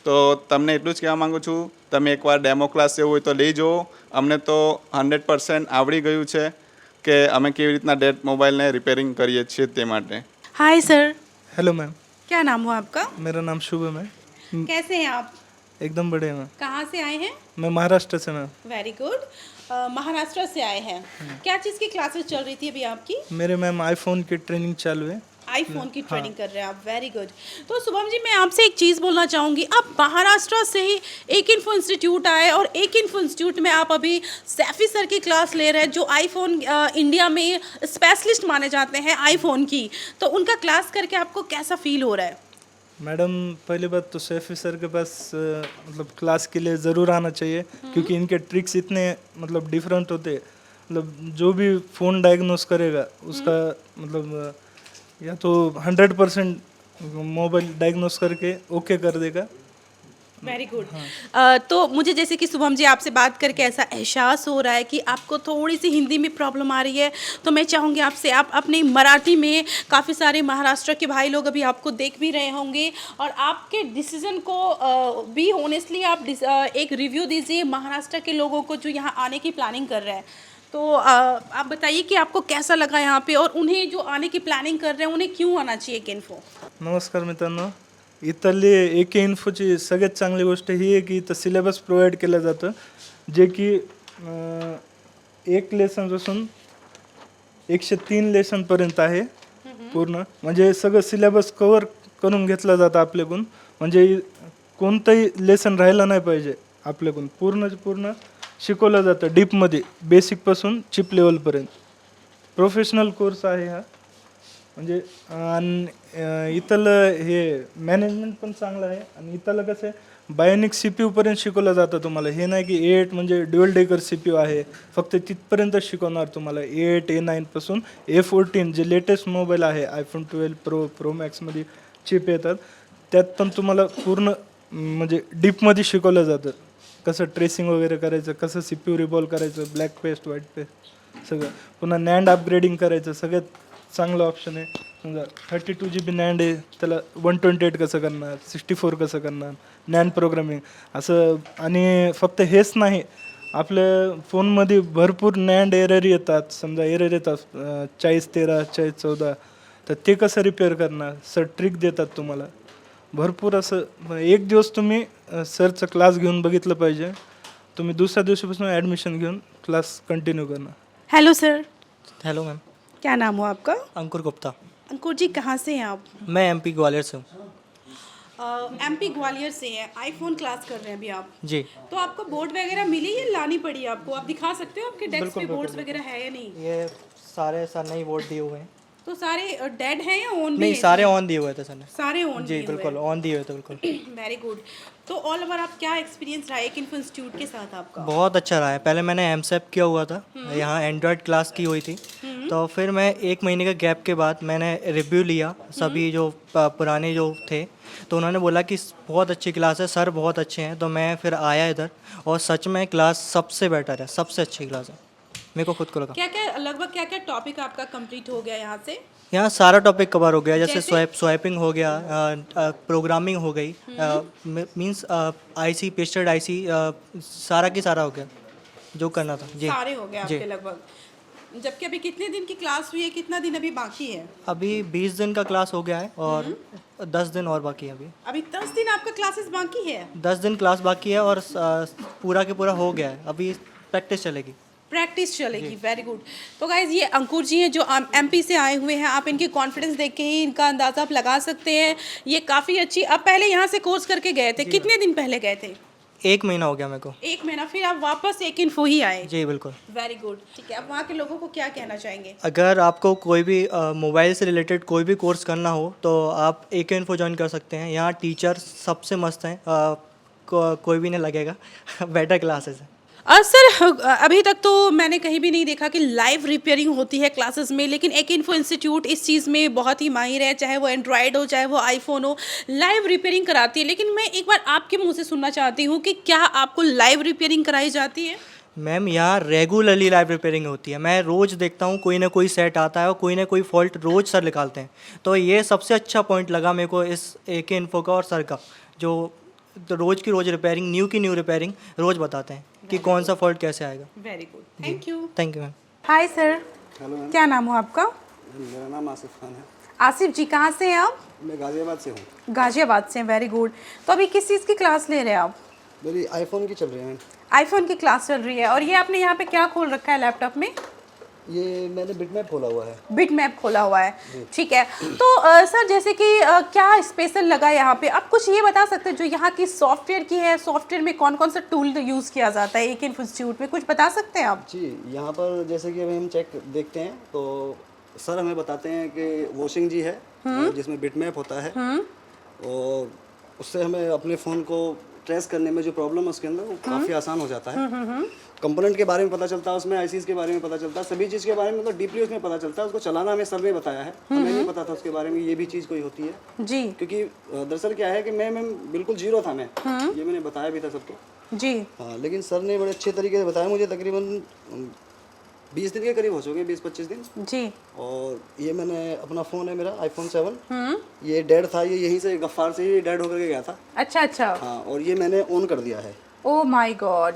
તો તમને એટલું જ કહેવા માગું છું, તમે એકવાર ડેમો ક્લાસ એવું હોય તો લઈ જુઓ। અમને તો 100% આવડી ગયું છે કે અમે કેવી રીતના ડેડ મોબાઈલને રિપેરિંગ કરીએ છીએ તે માટે। हाय सर, हेलो मैम, क्या नाम हुआ आपका? मेरा नाम शुभम है। कैसे हैं आप? एकदम बढ़िया मैम। कहाँ से आए हैं? मैं महाराष्ट्र से मैम। Very good. महाराष्ट्र से आए हैं। क्या चीज़ की क्लासेस चल रही थी अभी आपकी? मेरे मैम आईफोन की ट्रेनिंग चालू है। आईफोन की ट्रेनिंग कर रहे हैं आप, वेरी गुड। तो शुभम जी मैं आपसे एक चीज़ बोलना चाहूँगी, आप महाराष्ट्र से ही एक इन्फो इंस्टीट्यूट आए और एक इन्फो इंस्टीट्यूट में आप अभी सैफी सर की क्लास ले रहे हैं, जो आईफोन इंडिया में स्पेशलिस्ट माने जाते हैं आईफोन की। तो उनका क्लास करके आपको कैसा फील हो रहा है? मैडम पहली बात तो सैफी सर के पास मतलब क्लास के लिए ज़रूर आना चाहिए, क्योंकि इनके ट्रिक्स इतने मतलब डिफरेंट होते हैं। मतलब जो भी फ़ोन डायग्नोस करेगा उसका मतलब या तो 100% मोबाइल डायग्नोस करके ओके कर देगा। Very good. तो मुझे जैसे कि शुभम जी आपसे बात करके ऐसा एहसास हो रहा है कि आपको थोड़ी सी हिंदी में प्रॉब्लम आ रही है, तो मैं चाहूँगी आपसे आप अपनी मराठी में, काफ़ी सारे महाराष्ट्र के भाई लोग अभी आपको देख भी रहे होंगे और आपके डिसीजन को भी ऑनेस्टली आप एक रिव्यू दीजिए महाराष्ट्र के लोगों को जो यहाँ आने की प्लानिंग कर रहे हैं। तो आप बताइए कि आपको कैसा लगा यहाँ पे, और उन्हें जो आने की प्लॅनिंग कर रहे हैं उन्हें क्यों आना चाहिए एक इन्फो? नमस्कार मित्रांनो, इथली एक इन्फोची सगळ्यात चांगली गोष्ट ही आहे की इथं सिलेबस प्रोव्हाइड केलं जातं, जे की एक लेसनपासून 103 लेसनपर्यंत आहे पूर्ण। म्हणजे सगळं सिलेबस कवर करून घेतलं जातं आपल्याकडून, म्हणजे कोणतंही लेसन राहिलं नाही पाहिजे आपल्याकडून। पूर्ण शिकवलं जातं डीपमध्ये, बेसिकपासून चिप लेवलपर्यंत। प्रोफेशनल कोर्स आहे हा, म्हणजे आणि इथलं हे मॅनेजमेंट पण चांगलं आहे। आणि इथलं कसं आहे बायोनिक सी पी यूपर्यंत शिकवलं जातं तुम्हाला। हे नाही की A8 म्हणजे dual decker C P U आहे, फक्त तिथपर्यंत शिकवणार तुम्हाला। A8 A9 पासून A14 जे लेटेस्ट मोबाईल आहे, आयफोन 12 प्रो मॅक्समध्ये चिप येतात, त्यात पण तुम्हाला पूर्ण म्हणजे डीपमध्ये शिकवलं जातं। कसं ट्रेसिंग वगैरे करायचं, कसं सी पी यू रिबॉल करायचं, ब्लॅक पेस्ट व्हाईट पेस्ट सगळं। पुन्हा नॅन्ड अपग्रेडिंग करायचं, सगळ्यात चांगलं ऑप्शन आहे। समजा 32 GB नॅन्ड आहे, त्याला 128 कसं करणार, 64 कसं करणार, नॅन्ड प्रोग्रामिंग असं। आणि फक्त हेच नाही, आपल्या फोनमध्ये भरपूर नॅन्ड एरर येतात। समजा एरर येतात 4013 4014, तर ते कसं रिपेअर करणार सर ट्रिक देतात तुम्हाला भरपूर। असं एक दिवस तुम्ही सरचा क्लास घेऊन बघितलं पाहिजे, तुम्ही दुसऱ्या दिवशीपासून ॲडमिशन घेऊन क्लास कंटिन्यू करणार। हेलो सर, हेलो मैम, क्या नाम हुआ आपका? अंकुर गुप्ता। अंकुर जी कहाँ से हैं आप? मैं MP ग्वालियर से हूँ। MP ग्वालियर से है, आईफोन क्लास कर रहे हैं अभी आप? जी। तो आपको बोर्ड वगैरह मिली या लानी पड़ी आपको? आप दिखा सकते हो आपके डेस्क पे बोर्ड्स वगैरह है या नहीं? ये सारे सर नई बोर्ड दिए हुए हैं। तो सारे डेड हैं या ऑन भी नहीं, हैं? सारे ऑन दिए हुए थे सर ने। सारे ऑन जी बिल्कुल ऑन दिए हुए थे बिल्कुल। Very good. तो ऑल ओवर आप क्या एक्सपीरियंस रहा एक इन्फो इंस्टीट्यूट के साथ आपका? बहुत अच्छा रहा है। पहले मैंने एमसेप किया हुआ था, यहाँ एंड्रॉयड क्लास की हुई थी, तो फिर मैं 1 महीने का गैप के बाद मैंने रिव्यू लिया सभी जो पुराने जो थे, तो उन्होंने बोला कि बहुत अच्छी क्लास है सर, बहुत अच्छे हैं। तो मैं फिर आया इधर और सच में क्लास सबसे बेटर है, सबसे अच्छी क्लास है, मेरे को खुद को लगा। क्या क्या लगभग क्या क्या टॉपिक आपका कंप्लीट हो गया यहाँ से? यहाँ सारा टॉपिक कवर हो गया, जैसे जैसे? स्वैपिंग हो गया, प्रोग्रामिंग हो गई, मींस आईसी, पेस्टेड आईसी, सारा की सारा हो गया जो करना था जी। सारे हो गए जी। आपके लगभग। जबकि अभी कितने दिन की क्लास हुई है, कितना दिन अभी बाकी है? अभी 20 दिन का क्लास हो गया है और 10 दिन और बाकी है। अभी 10 दिन आपका क्लासेस बाकी है? 10 दिन क्लास बाकी है और पूरा के पूरा हो गया है, अभी प्रैक्टिस चलेगी। प्रैक्टिस चलेगी, वेरी गुड। तो गाइज ये अंकुर जी हैं जो एमपी से आए हुए हैं। आप इनकी कॉन्फिडेंस देख के ही इनका अंदाज़ा आप लगा सकते हैं। ये काफ़ी अच्छी, अब पहले यहाँ से कोर्स करके गए थे, कितने दिन पहले गए थे? 1 महीना हो गया मेरे को। 1 महीना, फिर आप वापस एक इन्फो ही आए? जी बिल्कुल। वेरी गुड, ठीक है। अब वहाँ के लोगों को क्या कहना चाहेंगे? अगर आपको कोई भी मोबाइल से रिलेटेड कोई भी कोर्स करना हो तो आप AK इन्फो ज्वाइन कर सकते हैं। यहाँ टीचर सबसे मस्त हैं, कोई भी नहीं लगेगा बेटर क्लासेस है। सर अभी तक तो मैंने कहीं भी नहीं देखा कि लाइव रिपेयरिंग होती है क्लासेस में, लेकिन एक इन्फो इंस्टीट्यूट इस चीज़ में बहुत ही माहिर है, चाहे वो एंड्रॉयड हो चाहे वो आईफोन हो, लाइव रिपेयरिंग कराती है। लेकिन मैं एक बार आपके मुंह से सुनना चाहती हूँ कि क्या आपको लाइव रिपेयरिंग कराई जाती है? मैम यहाँ रेगुलरली लाइव रिपेयरिंग होती है, मैं रोज़ देखता हूँ कोई ना कोई सेट आता है और कोई ना कोई फॉल्ट रोज़ सर निकालते हैं। तो ये सबसे अच्छा पॉइंट लगा मेरे को इस AK इन्फो का और सर का, जो तो रोज़ की रोज़ रिपेयरिंग, न्यू की न्यू रिपेयरिंग रोज़ बताते हैं कि कौन सा फॉल्ट कैसे आएगा। Very good, thank you. Thank you ma'am. Hi sir, hello ma'am, क्या नाम हो आपका? मेरा नाम आसिफ खान है। आसिफ जी, कहाँ से हैं आप? मैं गाज़ियाबाद से हूँ। गाजियाबाद से, वेरी गुड। तो अभी किस चीज़ की क्लास ले रहे हैं आप? मेरी आईफोन की चल रही है मैम। आईफोन की क्लास चल रही है। और ये आपने यहाँ पे क्या खोल रखा है लैपटॉप में? ये मैंने बिटमैप खोला हुआ है। बिट मैप खोला हुआ है, ठीक है। तो सर जैसे कि क्या स्पेशल लगा यहाँ पे, आप कुछ ये बता सकते हैं जो यहाँ की सॉफ्टवेयर की है, सॉफ्टवेयर में कौन कौन सा टूल यूज़ किया जाता है एक इंस्टीट्यूट में, कुछ बता सकते हैं आप? जी, यहाँ पर जैसे कि अभी हम चेक देखते हैं तो सर हमें बताते हैं कि वॉशिंग जी है जिसमें बिटमैप होता है, और उससे हमें अपने फ़ोन को ट्रेस करने में जो प्रॉब्लम है उसके अंदर वो काफ़ी आसान हो जाता है। कंपोनेंट के बारे में पता चलता है, उसमें आईसीज के बारे में पता चलता है, सभी चीज़ के बारे में मतलब डीपली उसमें पता चलता है। उसको चलाना हमें सर ने बताया है, हमें नहीं पता था उसके बारे में ये भी चीज़ कोई होती है जी। क्योंकि दरअसल क्या है कि मैं बिल्कुल जीरो था, मैं ये मैंने बताया भी था सबको जी। हाँ, लेकिन सर ने बड़े अच्छे तरीके से बताया मुझे। तकरीबन 20 दिन के करीब हो चुके, 20-25 दिन जी। और ये मैंने अपना फ़ोन है मेरा iPhone 7, ये डेड था, ये यहीं से गफ्फार से ही डेड होकर के गया था। अच्छा अच्छा। हाँ, और ये मैंने ऑन कर दिया है। ओ माय गॉड,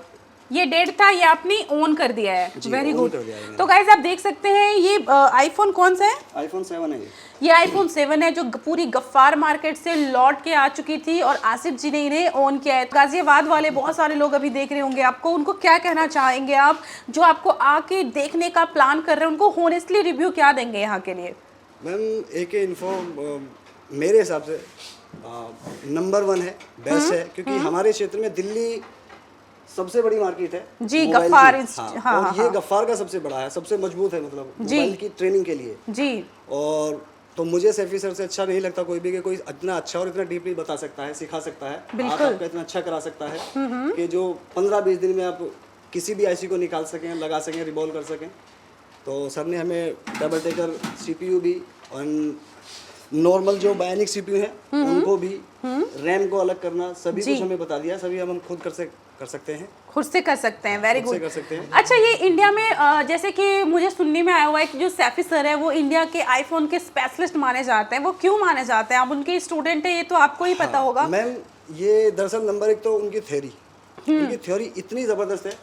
ये डेड था, ये आपने ऑन कर दिया है, वेरी on गुड। कर दिया है मैंने। तो गाइज आप देख सकते हैं ये आईफोन कौन सा है? iPhone 7 है ये आईफोन 7 है जो पूरी गफ्फार मार्केट से लौट के आ चुकी थी और आसिफ जी ने इन्हें ऑन किया है। गाजियाबाद वाले बहुत सारे लोग अभी देख रहे होंगे आपको, उनको क्या कहना चाहेंगे आप जो आपको आके देखने का प्लान कर रहे हैं, उनको होनेस्टली रिव्यू क्या देंगे यहाँ के लिए? मैम। AK इन्फो मेरे हिसाब से नंबर 1 है, बेस्ट है, क्योंकि हमारे क्षेत्र में दिल्ली सबसे बड़ी मार्केट है जी, मोबाइल गफ्फार की। हाँ, हाँ, और हाँ, ये हाँ। गफ्फार का सबसे बड़ा है, सबसे मजबूत है, मतलब जी। मोबाइल की ट्रेनिंग के लिए। जी। और तो मुझे सैफी सर से अच्छा नहीं लगता कोई भी कि कोई इतना अच्छा और इतना डीपली बता सकता है, सिखा सकता है, बिल्कुल। आपका इतना अच्छा करा सकता है कि जो 15-20 दिन में आप किसी भी आईसी को निकाल सकें, लगा सकें, रिवॉल्व कर सकें। तो सर ने हमें डबल टेकर CPU भी और नॉर्मल जो बायोनिक CPU है उनको भी, रैम को अलग करना, सभी कुछ हमें बता दिया। सभी हम खुद कर सकते हैं, खुद से कर सकते हैं, वेरी खुद से गुड। कर सकते हैं। अच्छा, ये इंडिया में जैसे कि मुझे सुनने में आया हुआ है कि जो सैफी सर है वो इंडिया के आईफोन के स्पेशलिस्ट माने जाते हैं, वो क्यों माने जाते हैं? आप उनके स्टूडेंट हैं, ये तो आपको ही पता होगा। मैम, ये दरअसल नंबर 1 तो उनकी थ्योरी, उनकी थ्योरी इतनी ज़बरदस्त है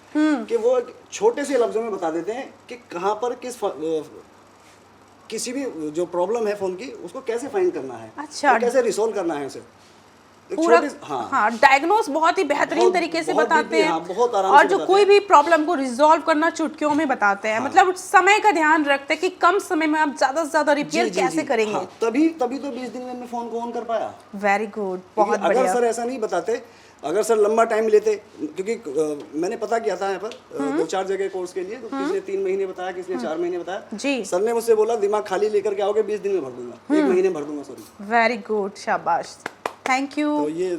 कि वो एक छोटे से लफ्ज़ों में बता देते हैं कि कहाँ पर किसी भी जो प्रॉब्लम है फ़ोन की उसको कैसे फाइंड करना है, अच्छा। और कैसे रिसोल्व करना है उसे। एक पूरा हाँ, हाँ, डायग्नोस बहुत ही बेहतरीन बहुत- तरीके से बहुत बताते deeply, हैं, हाँ, बहुत आराम और से जो बताते कोई हैं। भी प्रॉब्लम को रिजॉल्व करना चुटकियों में बताते हैं। मतलब समय का ध्यान रखते हैं कि कम समय में आप ज्यादा से ज्यादा रिपेयर कैसे करेंगे। हाँ, तभी तो 20 दिन में मैं फ़ोन को ऑन कर पाया। वेरी गुड, बहुत क्योंकि बढ़िया। अगर सर ऐसा नहीं बताते, अगर सर लंबा टाइम लेते, क्योंकि मैंने पता किया था यहाँ पर 2-4 जगह कोर्स के लिए, तो किसी ने 3 महीने बताया, किसी ने 4 महीने बताया। जी। सर ने मुझसे बोला दिमाग खाली लेकर के आओगे 20 दिन में भर दूंगा, 1 महीने में भर दूंगा, सॉरी। वेरी गुड, शाबाश, थैंक यू। तो ये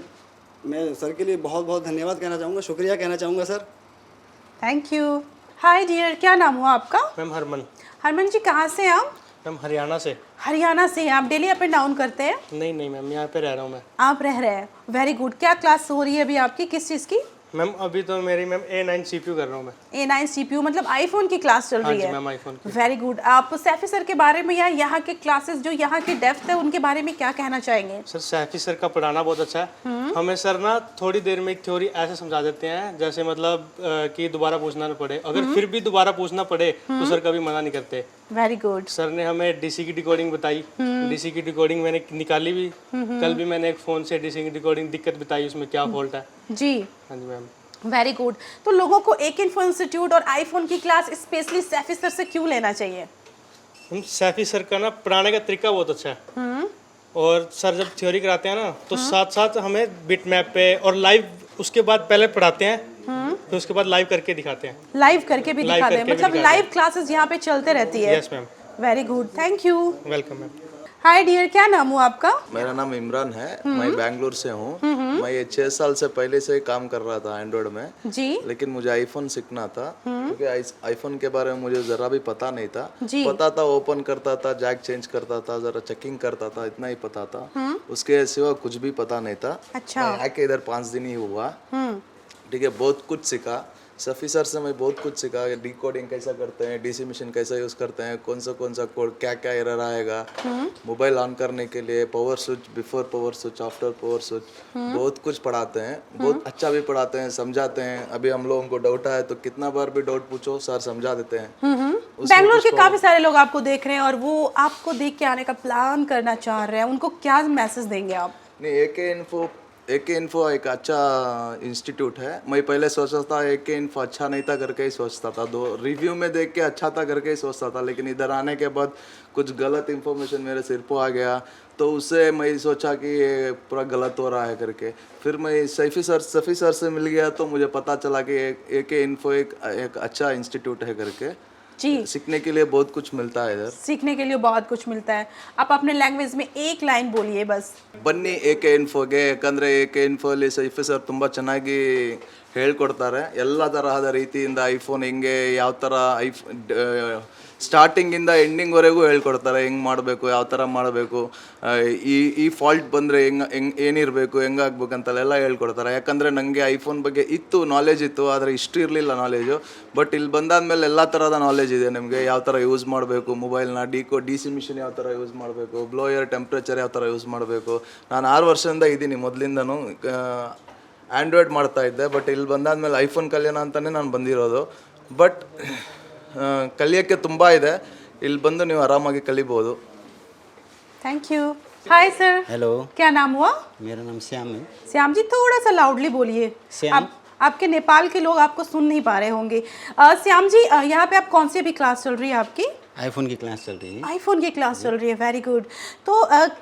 मैं सर के लिए बहुत बहुत धन्यवाद कहना चाहूँगा, शुक्रिया कहना चाहूँगा sir. Thank you. Hi dear, क्या नाम हुआ आपका? मैम हरमन। हरमन जी कहाँ से हैं आप? मैम हरियाणा से। हरियाणा से। आप डेली अप एंड डाउन करते हैं? नहीं मैम, यहाँ पे रह रहा हूँ मैं। आप रह रहे हैं, वेरी गुड। क्या क्लास हो रही है अभी आपकी, किस चीज़ की? मैम अभी तो मेरी मैम A9 CPU कर रहा हूँ मैं। A9 CPU मतलब आईफोन की क्लास चल रही हाँ है? जी मैम, आईफोन की। Very good. आप सैफी सर के बारे में या यहाँ के क्लासेस जो यहाँ की डेप्थ है उनके बारे में क्या कहना चाहेंगे? सर सैफी सर का पढ़ाना बहुत अच्छा है। हमें सर ना थोड़ी देर में एक थ्योरी ऐसे समझा देते हैं जैसे मतलब कि दोबारा पूछना ना पड़े। अगर फिर भी दोबारा पूछना पड़े तो सर कभी मना नहीं करते। Very good. सर ने हमें डीसी की डिकोडिंग बताई। डीसी की डिकोडिंग मैंने निकाली भी। कल भी मैंने एक फ़ोन से डीसी की डिकोडिंग दिक्कत बताई, उसमें क्या फॉल्ट है। जी हाँ जी मैम। Very good. तो लोगों को एक इन्फो इंस्टीट्यूट और आईफोन की क्लास स्पेशली सैफी सर से क्यों लेना चाहिए? हम सैफी सर का ना पढ़ाने का तरीका बहुत अच्छा है। और सर जब थ्योरी कराते हैं ना तो साथ साथ हमें बिट मैप पे और लाइव उसके बाद पहले पढ़ाते हैं, फिर उसके बाद लाइव करके दिखाते हैं। लाइव करके भी दिखाते हैं, मतलब लाइव क्लासेस यहाँ पे चलते रहती है? Yes ma'am. Very good, thank you. Welcome ma'am. Hi dear, क्या नाम हुआ आपका? मेरा नाम इमरान है। मैं बेंगलोर से हूँ। मैं ये 6 साल से पहले से ही काम कर रहा था एंड्रॉयड में जी। लेकिन मुझे आईफोन सीखना था क्योंकि आईफोन के बारे में मुझे ज़रा भी पता नहीं था। जी। पता था ओपन करता था, जैक चेंज करता था, ज़रा चेकिंग करता था, इतना ही पता था। उसके सिवा कुछ भी पता नहीं था। अच्छा। मैं आके इधर 5 दिन ही हुआ। ठीक है, बहुत कुछ सीखा। सफ़ी सर से मैं बहुत कुछ सीखा। डिकोडिंग कैसा करते हैं, डीसी मशीन कैसा यूज़ करते हैं, कौन सा कोड, क्या क्या एरर आएगा, मोबाइल ऑन करने के लिए power switch, before power switch, after power switch, बहुत कुछ पढ़ाते हैं। बहुत अच्छा भी पढ़ाते हैं, समझाते हैं। अभी हम लोगों को डाउट आए तो कितना बार भी डाउट पूछो, सर समझा देते हैं। बेंगलोर के काफी सारे लोग आपको देख रहे हैं और वो आपको देख के आने का प्लान करना चाह रहे हैं, उनको क्या मैसेज देंगे आप? नहीं, एके इन्फो एक अच्छा इंस्टीट्यूट है। मैं पहले सोचता था एके इन्फो अच्छा नहीं था करके ही सोचता था, दो रिव्यू में देख के अच्छा था करके ही सोचता था, लेकिन इधर आने के बाद कुछ गलत इन्फॉर्मेशन मेरे सिर पर आ गया तो उससे मैं सोचा कि ये पूरा गलत हो रहा है करके। फिर मैं सफ़ी सर से मिल गया तो मुझे पता चला कि एके इन्फो एक अच्छा इंस्टीट्यूट है करके। जी। सीखने के लिए बहुत कुछ मिलता है इधर। सीखने के लिए बहुत कुछ मिलता है। आप अपने लैंग्वेज में एक लाइन बोलिए बस। ಬನ್ನಿ ಏಕೆ ಇನ್ಫೋಗೆ, ಯಾಕಂದರೆ ಏಕೆ ಇನ್ಫೋಲಿ ಸೈಫಿ ಸರ್ ತುಂಬ ಚೆನ್ನಾಗಿ ಹೇಳ್ಕೊಡ್ತಾರೆ ಎಲ್ಲ ತರಹದ ರೀತಿಯಿಂದ ಐಫೋನ್ ಹೆಂಗೆ ಯಾವ ಥರ ಸ್ಟಾರ್ಟಿಂಗಿಂದ ಎಂಡಿಂಗ್ವರೆಗೂ ಹೇಳ್ಕೊಡ್ತಾರೆ, ಹೆಂಗೆ ಮಾಡಬೇಕು, ಯಾವ ಥರ ಮಾಡಬೇಕು, ಈ ಫಾಲ್ಟ್ ಬಂದರೆ ಏನಿರಬೇಕು, ಹೆಂಗಾಗ್ಬೇಕಂತಲೆಲ್ಲ ಹೇಳ್ಕೊಡ್ತಾರೆ. ಯಾಕಂದರೆ ನನಗೆ ಐಫೋನ್ ಬಗ್ಗೆ ನಾಲೆಜ್ ಇತ್ತು, ಆದರೆ ಇಷ್ಟು ಇರಲಿಲ್ಲ ನಾಲೆಜು. ಬಟ್ ಇಲ್ಲಿ ಬಂದಾದಮೇಲೆ ಎಲ್ಲ ಥರದ ನಾಲೆಜ್ ಇದೆ ನಿಮಗೆ. ಯಾವ ಥರ ಯೂಸ್ ಮಾಡಬೇಕು ಮೊಬೈಲ್ನ, ಡಿ ಸಿ ಮಿಷಿನ್ ಯಾವ ಥರ ಯೂಸ್ ಮಾಡಬೇಕು, ಬ್ಲೋಯರ್ ಟೆಂಪ್ರೇಚರ್ ಯಾವ ಥರ ಯೂಸ್ ಮಾಡಬೇಕು. ನಾನು 6 ವರ್ಷದಿಂದ ಇದ್ದೀನಿ, ಮೊದಲಿಂದನೂ ಆ್ಯಂಡ್ರಾಯ್ಡ್ ಮಾಡ್ತಾ ಇದ್ದೆ. ಬಟ್ ಇಲ್ಲಿ ಬಂದಾದಮೇಲೆ ಐಫೋನ್ ಕಲಿಯೋಣ ಅಂತಲೇ ನಾನು ಬಂದಿರೋದು. ಬಟ್ ಕಲಿಯೋಕ್ಕೆ ತುಂಬ ಇದೆ, ಇಲ್ಲಿ ಬಂದು ನೀವು ಆರಾಮಾಗಿ ಕಲಿಬೋದು. Thank you. Hi sir. Hello, क्या नाम हुआ? मेरा नाम श्याम है। श्याम जी थोड़ा सा लाउडली बोलिए। श्याम। आपके नेपाल के लोग आपको सुन नहीं पा रहे होंगे। श्याम जी यहाँ पे आप कौन सी अभी क्लास चल रही है आपकी? आईफोन की क्लास चल रही है। आईफोन की क्लास चल रही है, वेरी गुड। तो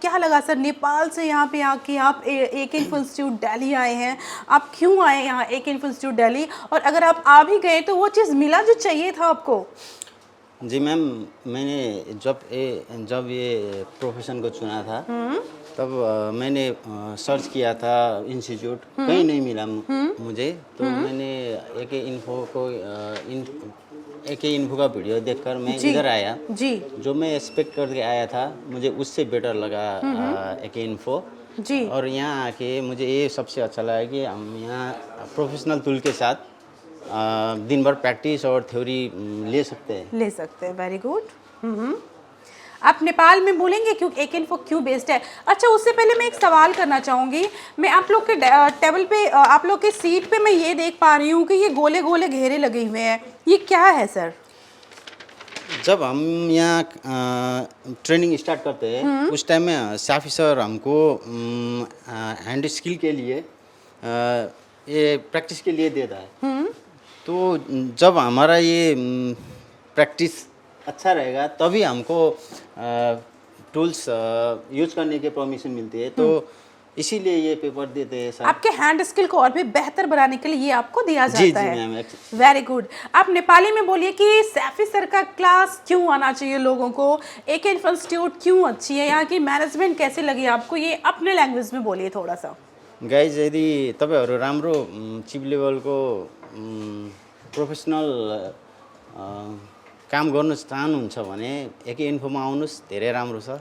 क्या लगा सर नेपाल से यहाँ पे आके आप एक इन्फो इंस्टीट्यूट दिल्ली आए हैं, आप क्यों आए यहाँ एक इन्फो इंस्टीट्यूट दिल्ली? और अगर आप आ भी गए तो वो चीज़ मिला जो चाहिए था आपको? जी मैम, मैंने जब ये प्रोफेशन को चुना था तब मैंने सर्च किया था इंस्टीट्यूट, कहीं नहीं मिला मुझे। तो मैंने एक इन्फो का वीडियो देखकर मैं इधर आया। जी। जो मैं एक्सपेक्ट करके आया था मुझे उससे बेटर लगा एक इन्फो। जी। और यहाँ आके मुझे ये सबसे अच्छा लगा कि हम यहाँ प्रोफेशनल टूल के साथ दिन भर प्रैक्टिस और थ्योरी ले सकते हैं। Very good. आप नेपाल में बोलेंगे क्यों एक इन्फो क्यों बेस्ड है? अच्छा, उससे पहले मैं एक सवाल करना चाहूँगी। मैं आप लोग के टेबल पे, आप लोग के सीट पे मैं ये देख पा रही हूँ कि ये गोले गोले घेरे लगे हुए हैं, ये क्या है सर? जब हम यहाँ ट्रेनिंग स्टार्ट करते हैं उस टाइम में साफी सर हमको हैंड स्किल के लिए ये प्रैक्टिस के लिए देता है। तो जब हमारा ये प्रैक्टिस अच्छा रहेगा तभी हमको टूल्स यूज करने के परमिशन मिलती है। तो इसीलिए ये पेपर देते हैं सर। आपके हैंड स्किल को और भी बेहतर बनाने के लिए ये आपको दिया जाता है। मैम। Very good. आप नेपाली में बोलिए कि सैफी सर का क्लास क्यों आना चाहिए लोगों को, एक इन्फो इंस्टीट्यूट क्यों अच्छी है, यहाँ की मैनेजमेंट कैसे लगी आपको, ये अपने लैंग्वेज में बोलिए थोड़ा सा। गाइज, यदि तपाईँहरू राम्रो चिप लेभलको प्रोफेसनल काम गर्नु चाहनुहुन्छ भने एकै इन्फोमा आउनुहोस्, धेरै राम्रो छ।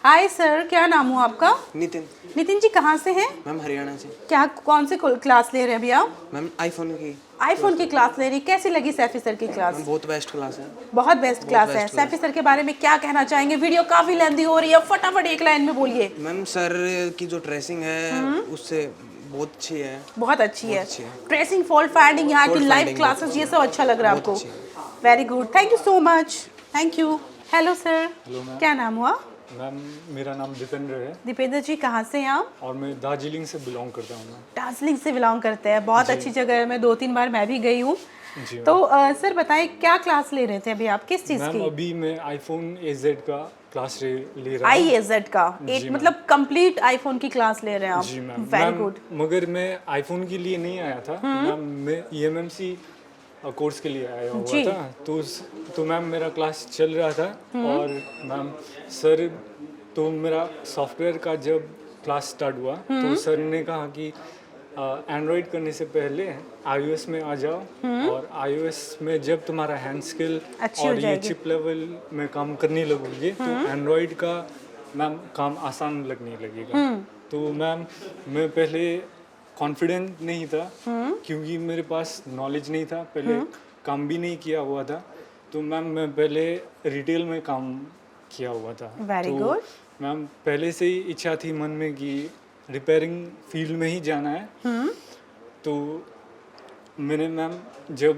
हाय सर, क्या नाम हुआ आपका? नितिन। नितिन जी कहाँ से हैं? मैम हरियाणा से। क्या कौन से क्लास ले रहे हैं अभी आप? मैम आईफोन की। आईफोन की क्लास ले रही, कैसी लगी सैफी सर की क्लास? मैम बहुत बेस्ट क्लास है। बहुत बेस्ट क्लास है। सैफी सर के बारे में क्या कहना चाहेंगे? वीडियो काफी लेंथी हो रही है, फटाफट एक लाइन में बोलिए। मैम सर की जो ड्रेसिंग है उससे बहुत अच्छी है। बहुत अच्छी है। ड्रेसिंग, फॉल्ट फाइंडिंग, यहाँ की लाइव क्लासेस, ये सब अच्छा लग रहा है आपको? Very good, thank you so much. Thank you. Hello sir, क्या नाम हुआ? मैम मेरा नाम दीपेंद्र है। दीपेंद्र जी कहाँ से हैं आप? और मैं दार्जिलिंग से बिलोंग करता हूँ। मैं दार्जिलिंग से बिलोंग करते हैं, बहुत अच्छी जगह है, मैं 2-3 बार मैं भी गई हूँ। तो सर बताएं क्या क्लास ले रहे थे अभी आप, किस चीज़ की? अभी मैं आईफोन AZ का क्लास ले रहा हूँ। iAZ का एक मतलब कंप्लीट आईफोन की क्लास ले रहे हैं आप? जी मैम। Very good. मगर मैं आईफोन के लिए नहीं आया था मैम, मैं EMMC कोर्स के लिए आया हुआ था। तो मैम मेरा क्लास चल रहा था और मैम सर तो मेरा सॉफ्टवेयर का जब क्लास स्टार्ट हुआ तो सर ने कहा कि एंड्रॉयड करने से पहले iOS में आ जाओ और iOS में जब तुम्हारा हैंड स्किल और ये चिप लेवल में काम करने लगोगे तो एंड्रॉयड का मैम काम आसान लगने लगेगा। तो मैम मैं पहले कॉन्फिडेंट नहीं था क्योंकि मेरे पास नॉलेज नहीं था, पहले काम भी नहीं किया हुआ था। तो मैम मैं पहले रिटेल में काम किया हुआ था। Very good. मैम पहले से ही इच्छा थी मन में कि रिपेयरिंग फील्ड में ही जाना है। तो मैंने मैम जब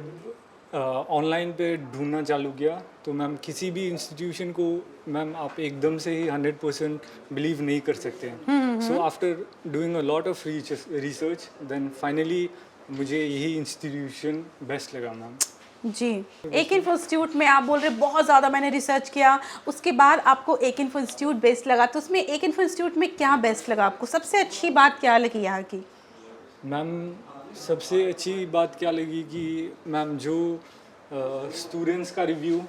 ऑनलाइन पे ढूंढना चालू किया तो मैम किसी भी इंस्टीट्यूशन को मैम आप एकदम से ही 100% बिलीव नहीं कर सकते हैं। So after doing a lot of research then finally मुझे यही इंस्टीट्यूशन बेस्ट लगा मैम। जी, एक इन्फो इंस्टीट्यूट में आप बोल रहे बहुत ज़्यादा मैंने रिसर्च किया, उसके बाद आपको एक इन्फो इंस्टीट्यूट बेस्ट लगा। तो उसमें एक इन्फो इंस्टीट्यूट में क्या बेस्ट लगा आपको, सबसे अच्छी बात क्या लगी यहाँ की? मैम सबसे अच्छी बात क्या लगी कि मैम जो स्टूडेंट्स का रिव्यू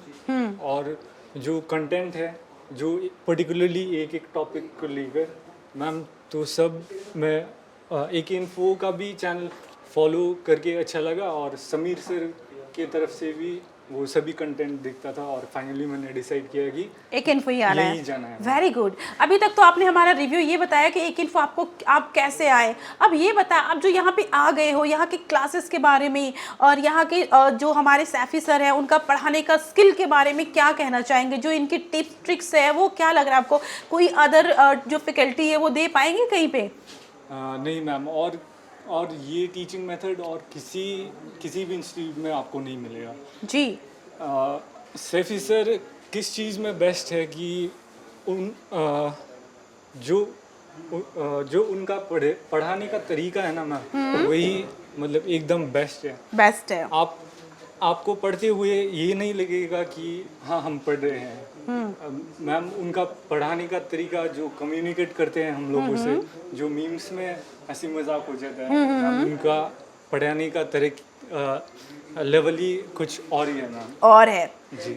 और जो कंटेंट है जो पर्टिकुलरली एक एक टॉपिक को लेकर मैम, तो सब मैं एक इन्फो का भी चैनल फॉलो करके अच्छा लगा और समीर सर की तरफ से भी वो सभी कंटेंट देखता था और फाइनली मैंने डिसाइड किया कि एक इन्फो ही आना यही है। जाना है। Very good. अभी तक तो आपने हमारा रिव्यू ये बताया कि एक इन्फो आपको आप कैसे आए, अब ये बताया आप जो यहाँ पे आ गए हो, यहाँ के क्लासेस के बारे में और यहाँ के जो हमारे सैफी सर हैं उनका पढ़ाने का स्किल के बारे में क्या कहना चाहेंगे? जो इनकी टिप्स ट्रिक्स है वो क्या लग रहा है आपको, कोई अदर जो फैकल्टी है वो दे पाएंगे कहीं पे? नहीं मैम, और ये टीचिंग मेथड और किसी भी इंस्टीट्यूट में आपको नहीं मिलेगा जी। सैफी सर किस चीज़ में बेस्ट है कि जो उनका पढ़ाने का तरीका है ना मैम, वही मतलब एकदम बेस्ट है। आपको पढ़ते हुए ये नहीं लगेगा कि हाँ हम पढ़ रहे हैं। मैम उनका पढ़ाने का तरीका जो कम्युनिकेट करते हैं हम लोगों से, जो मीम्स में हंसी मजाक हो जाता है, मैम उनका पढ़ाने का तरीका लेवल ही कुछ और ही है मैम। और है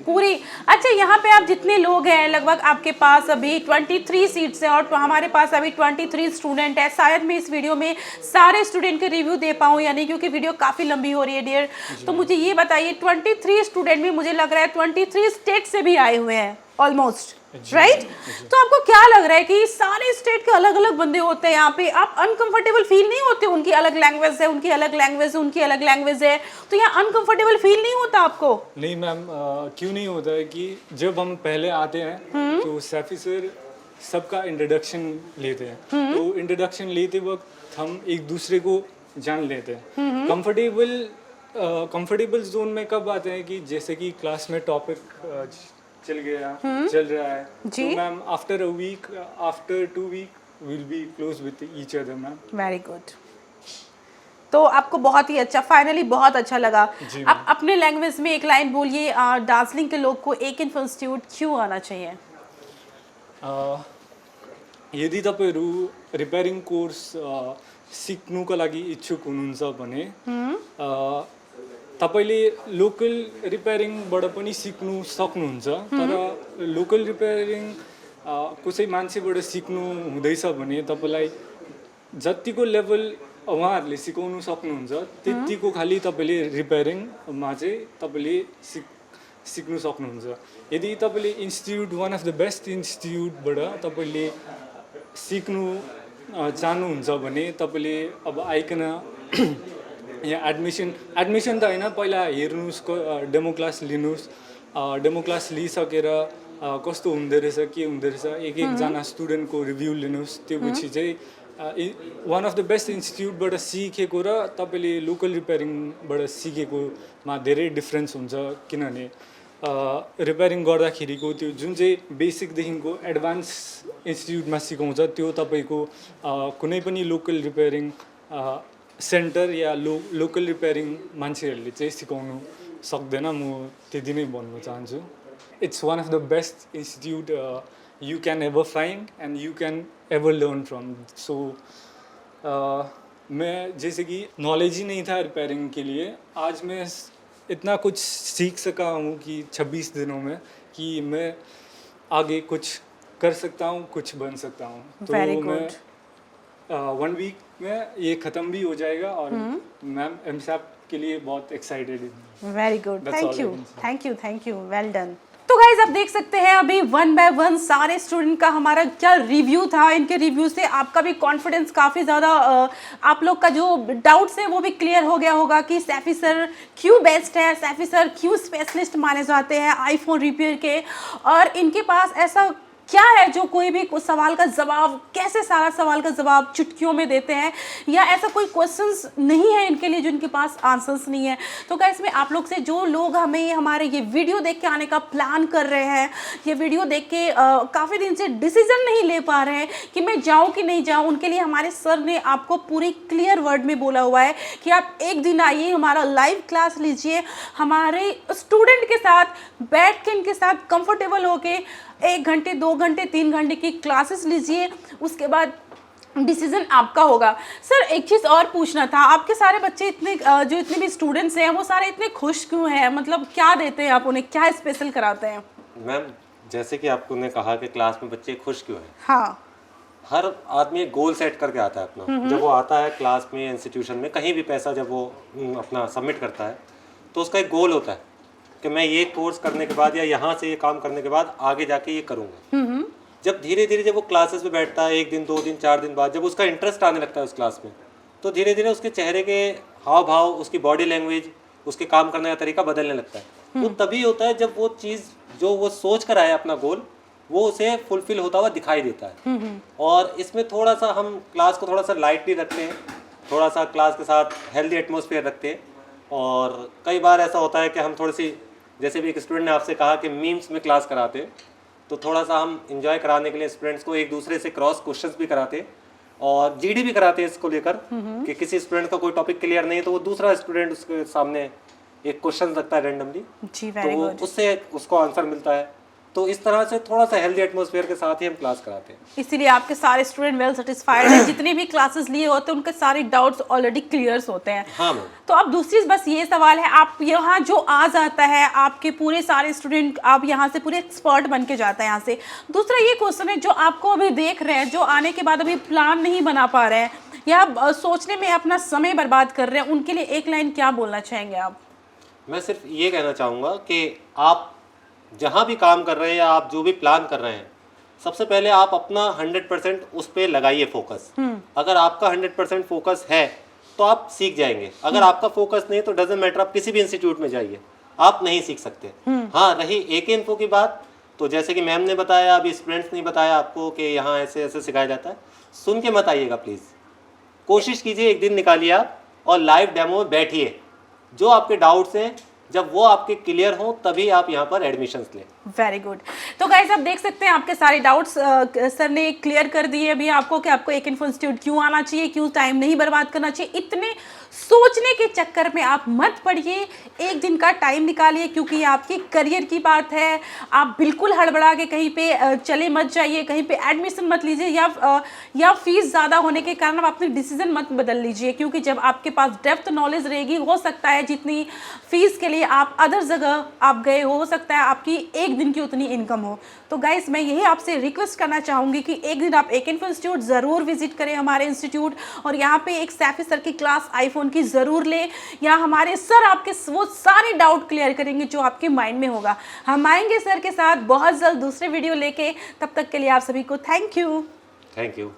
पूरी। अच्छा, यहाँ पे आप जितने लोग हैं लगभग आपके पास अभी 23 सीट्स हैं और हमारे पास अभी 23 स्टूडेंट है। शायद मैं इस वीडियो में सारे स्टूडेंट के रिव्यू दे पाऊँ या नहीं, क्योंकि वीडियो काफ़ी लंबी हो रही है डियर। तो मुझे ये बताइए 23 स्टूडेंट में मुझे लग रहा है 23 स्टेट से भी आए हुए हैं ऑलमोस्ट, राइट? तो आपको क्या लग रहा है कि सारे स्टेट के अलग अलग बंदे होते हैं यहाँ पे, आप अनकंफर्टेबल फील नहीं होते? उनकी अलग लैंग्वेज है, उनकी अलग लैंग्वेज है, उनकी अलग लैंग्वेज है, तो यहाँ अनकंफर्टेबल फील नहीं होता आपको? नहीं मैम, क्यों नहीं होता है कि जब हम पहले आते हैं तो सैफी सर सबका इंट्रोडक्शन लेते हैं। तो इंट्रोडक्शन लेते वक्त हम एक दूसरे को जान लेते हैं। कंफर्टेबल जोन में कब आते हैं कि जैसे कि क्लास में टॉपिक चल रहा है तो ma'am after a week, after 2 week will be close with each other ma'am. Very good. तो आपको बहुत ही अच्छा, फाइनली बहुत अच्छा लगा। आप अपने लैंग्वेज में एक लाइन बोलिए, दार्जिलिंग के लोग को एक इन्फो इंस्टिट्यूट क्यों आना चाहिए? यदि तपाईहरु रिपेयरिङ कोर्स सिक्नुको लागि इच्छुक हुनुहुन्छ भने तपाईले लोकल रिपेयरिङबाट पनि सिक्नु सक्नुहुन्छ। तर लोकल रिपेयरिङ कसै मान्छेबाट सिक्नु हुँदैछ भने तपाईलाई जतिको लेभल उहाँहरूले सिकाउनु सक्नुहुन्छ त्यतिको खाली तपाईले रिपेयरिङमा चाहिँ तपाईले सिक्नु सक्नुहुन्छ। यदि तपाईँले institute one of the best इन्स्टिट्युटबाट तपाईँले सिक्नु चाहनुहुन्छ भने तपाईँले अब आइकन यहाँ एडमिसन त होइन, पहिला हेर्नुहोस्, डेमो क्लास लिनुहोस्, डेमो क्लास लिइसकेर कस्तो हुँदो रहेछ के हुँदो रहेछ एकजना स्टुडेन्टको रिभ्यू लिनुहोस्। त्यो पछि चाहिँ वान अफ द बेस्ट इन्स्टिट्युटबाट सिकेको र तपाईँले लोकल रिपेयरिङबाट सिकेकोमा धेरै डिफ्रेन्स हुन्छ। किनभने रिपेयरिङ गर्दाखेरिको त्यो जुन चाहिँ बेसिकदेखिको एडभान्स इन्स्टिट्युटमा सिकाउँछ त्यो तपाईँको कुनै पनि लोकल रिपेयरिङ सेन्टर या लोकल रिपेयरिङ मान्छेहरूले चाहिँ सिकाउनु सक्दैन। म त्यति नै भन्नु चाहन्छु। It's one of the best institute you can ever find and you can ever learn from. So मैं जैसे कि नॉलेज ही नहीं था रिपेयरिंग के लिए, आज मैं इतना कुछ सीख सका हूँ कि 26 दिनों में कि मैं आगे कुछ कर सकता हूँ, कुछ बन सकता हूँ। तो मैं 1 वीक में ये ख़त्म भी हो जाएगा और मैम एमसैप के लिए बहुत एक्साइटेड हूँ। Very good, thank you, well done. तो गाइज आप देख सकते हैं अभी 1 बाय 1 सारे स्टूडेंट का हमारा क्या रिव्यू था। इनके रिव्यू से आपका भी कॉन्फिडेंस काफ़ी ज़्यादा, आप लोग का जो डाउट्स है वो भी क्लियर हो गया होगा कि सैफी सर क्यों बेस्ट है, सैफी सर क्यों स्पेशलिस्ट माने जाते हैं आईफोन रिपेयर के, और इनके पास ऐसा क्या है जो कोई भी सवाल का जवाब, कैसे सारा सवाल का जवाब चुटकियों में देते हैं, या ऐसा कोई क्वेश्चंस नहीं है इनके लिए जो इनके पास आंसर्स नहीं है। तो गाइस मैं आप लोग से, जो लोग हमें हमारे ये वीडियो देख के आने का प्लान कर रहे हैं, ये वीडियो देख के काफ़ी दिन से डिसीजन नहीं ले पा रहे हैं कि मैं जाऊँ कि नहीं जाऊँ, उनके लिए हमारे सर ने आपको पूरी क्लियर वर्ड में बोला हुआ है कि आप एक दिन आइए, हमारा लाइव क्लास लीजिए, हमारे स्टूडेंट के साथ बैठ के इनके साथ कंफर्टेबल होके 1 घंटे 2 घंटे 3 घंटे की क्लासेस लीजिए, उसके बाद डिसीजन आपका होगा। सर एक चीज़ और पूछना था, आपके सारे बच्चे जो इतने भी स्टूडेंट्स हैं वो सारे इतने खुश क्यों हैं, मतलब क्या देते हैं आप उन्हें, क्या स्पेशल कराते हैं? मैम जैसे कि आपको ने कहा कि क्लास में बच्चे खुश क्यों हैं, हाँ, हर आदमी एक गोल सेट करके आता है अपना। जब वो आता है क्लास में, इंस्टीट्यूशन में, कहीं भी पैसा जब वो अपना सबमिट करता है तो उसका एक गोल होता है कि मैं ये कोर्स करने के बाद या यहाँ से ये काम करने के बाद आगे जाके ये करूँगा। जब धीरे धीरे जब वो क्लासेस में बैठता है 1 दिन 2 दिन 4 दिन बाद, जब उसका इंटरेस्ट आने लगता है उस क्लास में, तो धीरे धीरे उसके चेहरे के हाव भाव, उसकी बॉडी लैंग्वेज, उसके काम करने का तरीका बदलने लगता है। वो तभी होता है जब वो चीज़ जो वो सोच कर आया अपना गोल, वो उसे फुलफिल होता हुआ दिखाई देता है। और इसमें थोड़ा सा हम क्लास को थोड़ा सा लाइटली रखते हैं, थोड़ा सा क्लास के साथ हेल्दी एटमॉस्फेयर रखते हैं। और कई बार ऐसा होता है कि हम थोड़ी सी, जैसे भी एक स्टूडेंट ने आपसे कहा कि मीम्स में क्लास कराते हैं, तो थोड़ा सा हम इंजॉय कराने के लिए स्टूडेंट्स को एक दूसरे से क्रॉस क्वेश्चंस भी कराते हैं और जीडी भी कराते हैं इसको लेकर कि किसी स्टूडेंट का कोई टॉपिक क्लियर नहीं है तो वो दूसरा स्टूडेंट उसके सामने एक क्वेश्चन रखता है रैंडमली, तो उससे उसको आंसर मिलता है। तो इस तरह से थोड़ा सा हेल्दी एटमॉस्फेयर के साथ ही हम क्लास कराते हैं। इसीलिए आपके सारे स्टूडेंट वेल सेटिस्फाइड हैं, जितने भी क्लासेस लिए होते हैं उनके सारे डाउट्स ऑलरेडी क्लियर्स होते हैं। हाँ मैम। तो अब दूसरी बस ये सवाल है, आप यहाँ जो आ जाता है, आपके पूरे सारे स्टूडेंट, आप यहाँ से पूरे एक्सपर्ट बन के जाता है यहाँ से। दूसरा ये क्वेश्चन है, जो आपको अभी देख रहे हैं, जो आने के बाद अभी प्लान नहीं बना पा रहे हैं या सोचने में अपना समय बर्बाद कर रहे हैं, उनके लिए एक लाइन क्या बोलना चाहेंगे आप? मैं सिर्फ ये कहना चाहूँगा कि आप जहाँ भी काम कर रहे हैं या आप जो भी प्लान कर रहे हैं, सबसे पहले आप अपना 100% उस पर लगाइए फोकस। अगर आपका 100% फोकस है तो आप सीख जाएंगे। अगर आपका फोकस नहीं तो डजेंट मैटर, आप किसी भी इंस्टीट्यूट में जाइए, आप नहीं सीख सकते। हाँ, रही AK इन्फो की बात, तो जैसे कि मैम ने बताया, अभी स्टूडेंट्स ने बताया आपको कि यहाँ ऐसे ऐसे सिखाया जाता है, सुन के मत आइएगा प्लीज़। कोशिश कीजिए, एक दिन निकालिए आप और लाइव डेमो में बैठिए। जो आपके डाउट्स हैं, जब वो आपके क्लियर हो तभी आप यहाँ पर एडमिशन्स लें। Very good. तो गाइस आप देख सकते हैं आपके सारे डाउट्स सर ने क्लियर कर दिए अभी आपको कि आपको AK इन्फो इंस्टीट्यूट क्यों आना चाहिए, क्यों टाइम नहीं बर्बाद करना चाहिए। इतने सोचने के चक्कर में आप मत पड़िए, एक दिन का टाइम निकालिए, क्योंकि ये आपकी करियर की बात है। आप बिल्कुल हड़बड़ा के कहीं पे चले मत जाइए, कहीं पे एडमिशन मत लीजिए, या फीस ज़्यादा होने के कारण आप अपनी डिसीजन मत बदल लीजिए, क्योंकि जब आपके पास डेप्थ नॉलेज रहेगी, हो सकता है जितनी फीस के लिए आप अदर जगह आप गए हो सकता है आपकी एक दिन की उतनी इनकम हो। तो गाइस मैं यही आपसे रिक्वेस्ट करना चाहूँगी कि एक दिन आप AK इन्फो इंस्टीट्यूट ज़रूर विजिट करें, हमारे इंस्टीट्यूट, और यहाँ पे एक सैफी सर की क्लास आईफोन उनकी ज़रूर लें, या हमारे सर आपके वो सारे डाउट क्लियर करेंगे जो आपके माइंड में होगा। हम आएंगे सर के साथ बहुत जल्द दूसरे वीडियो लेके, तब तक के लिए आप सभी को थैंक यू। Thank you.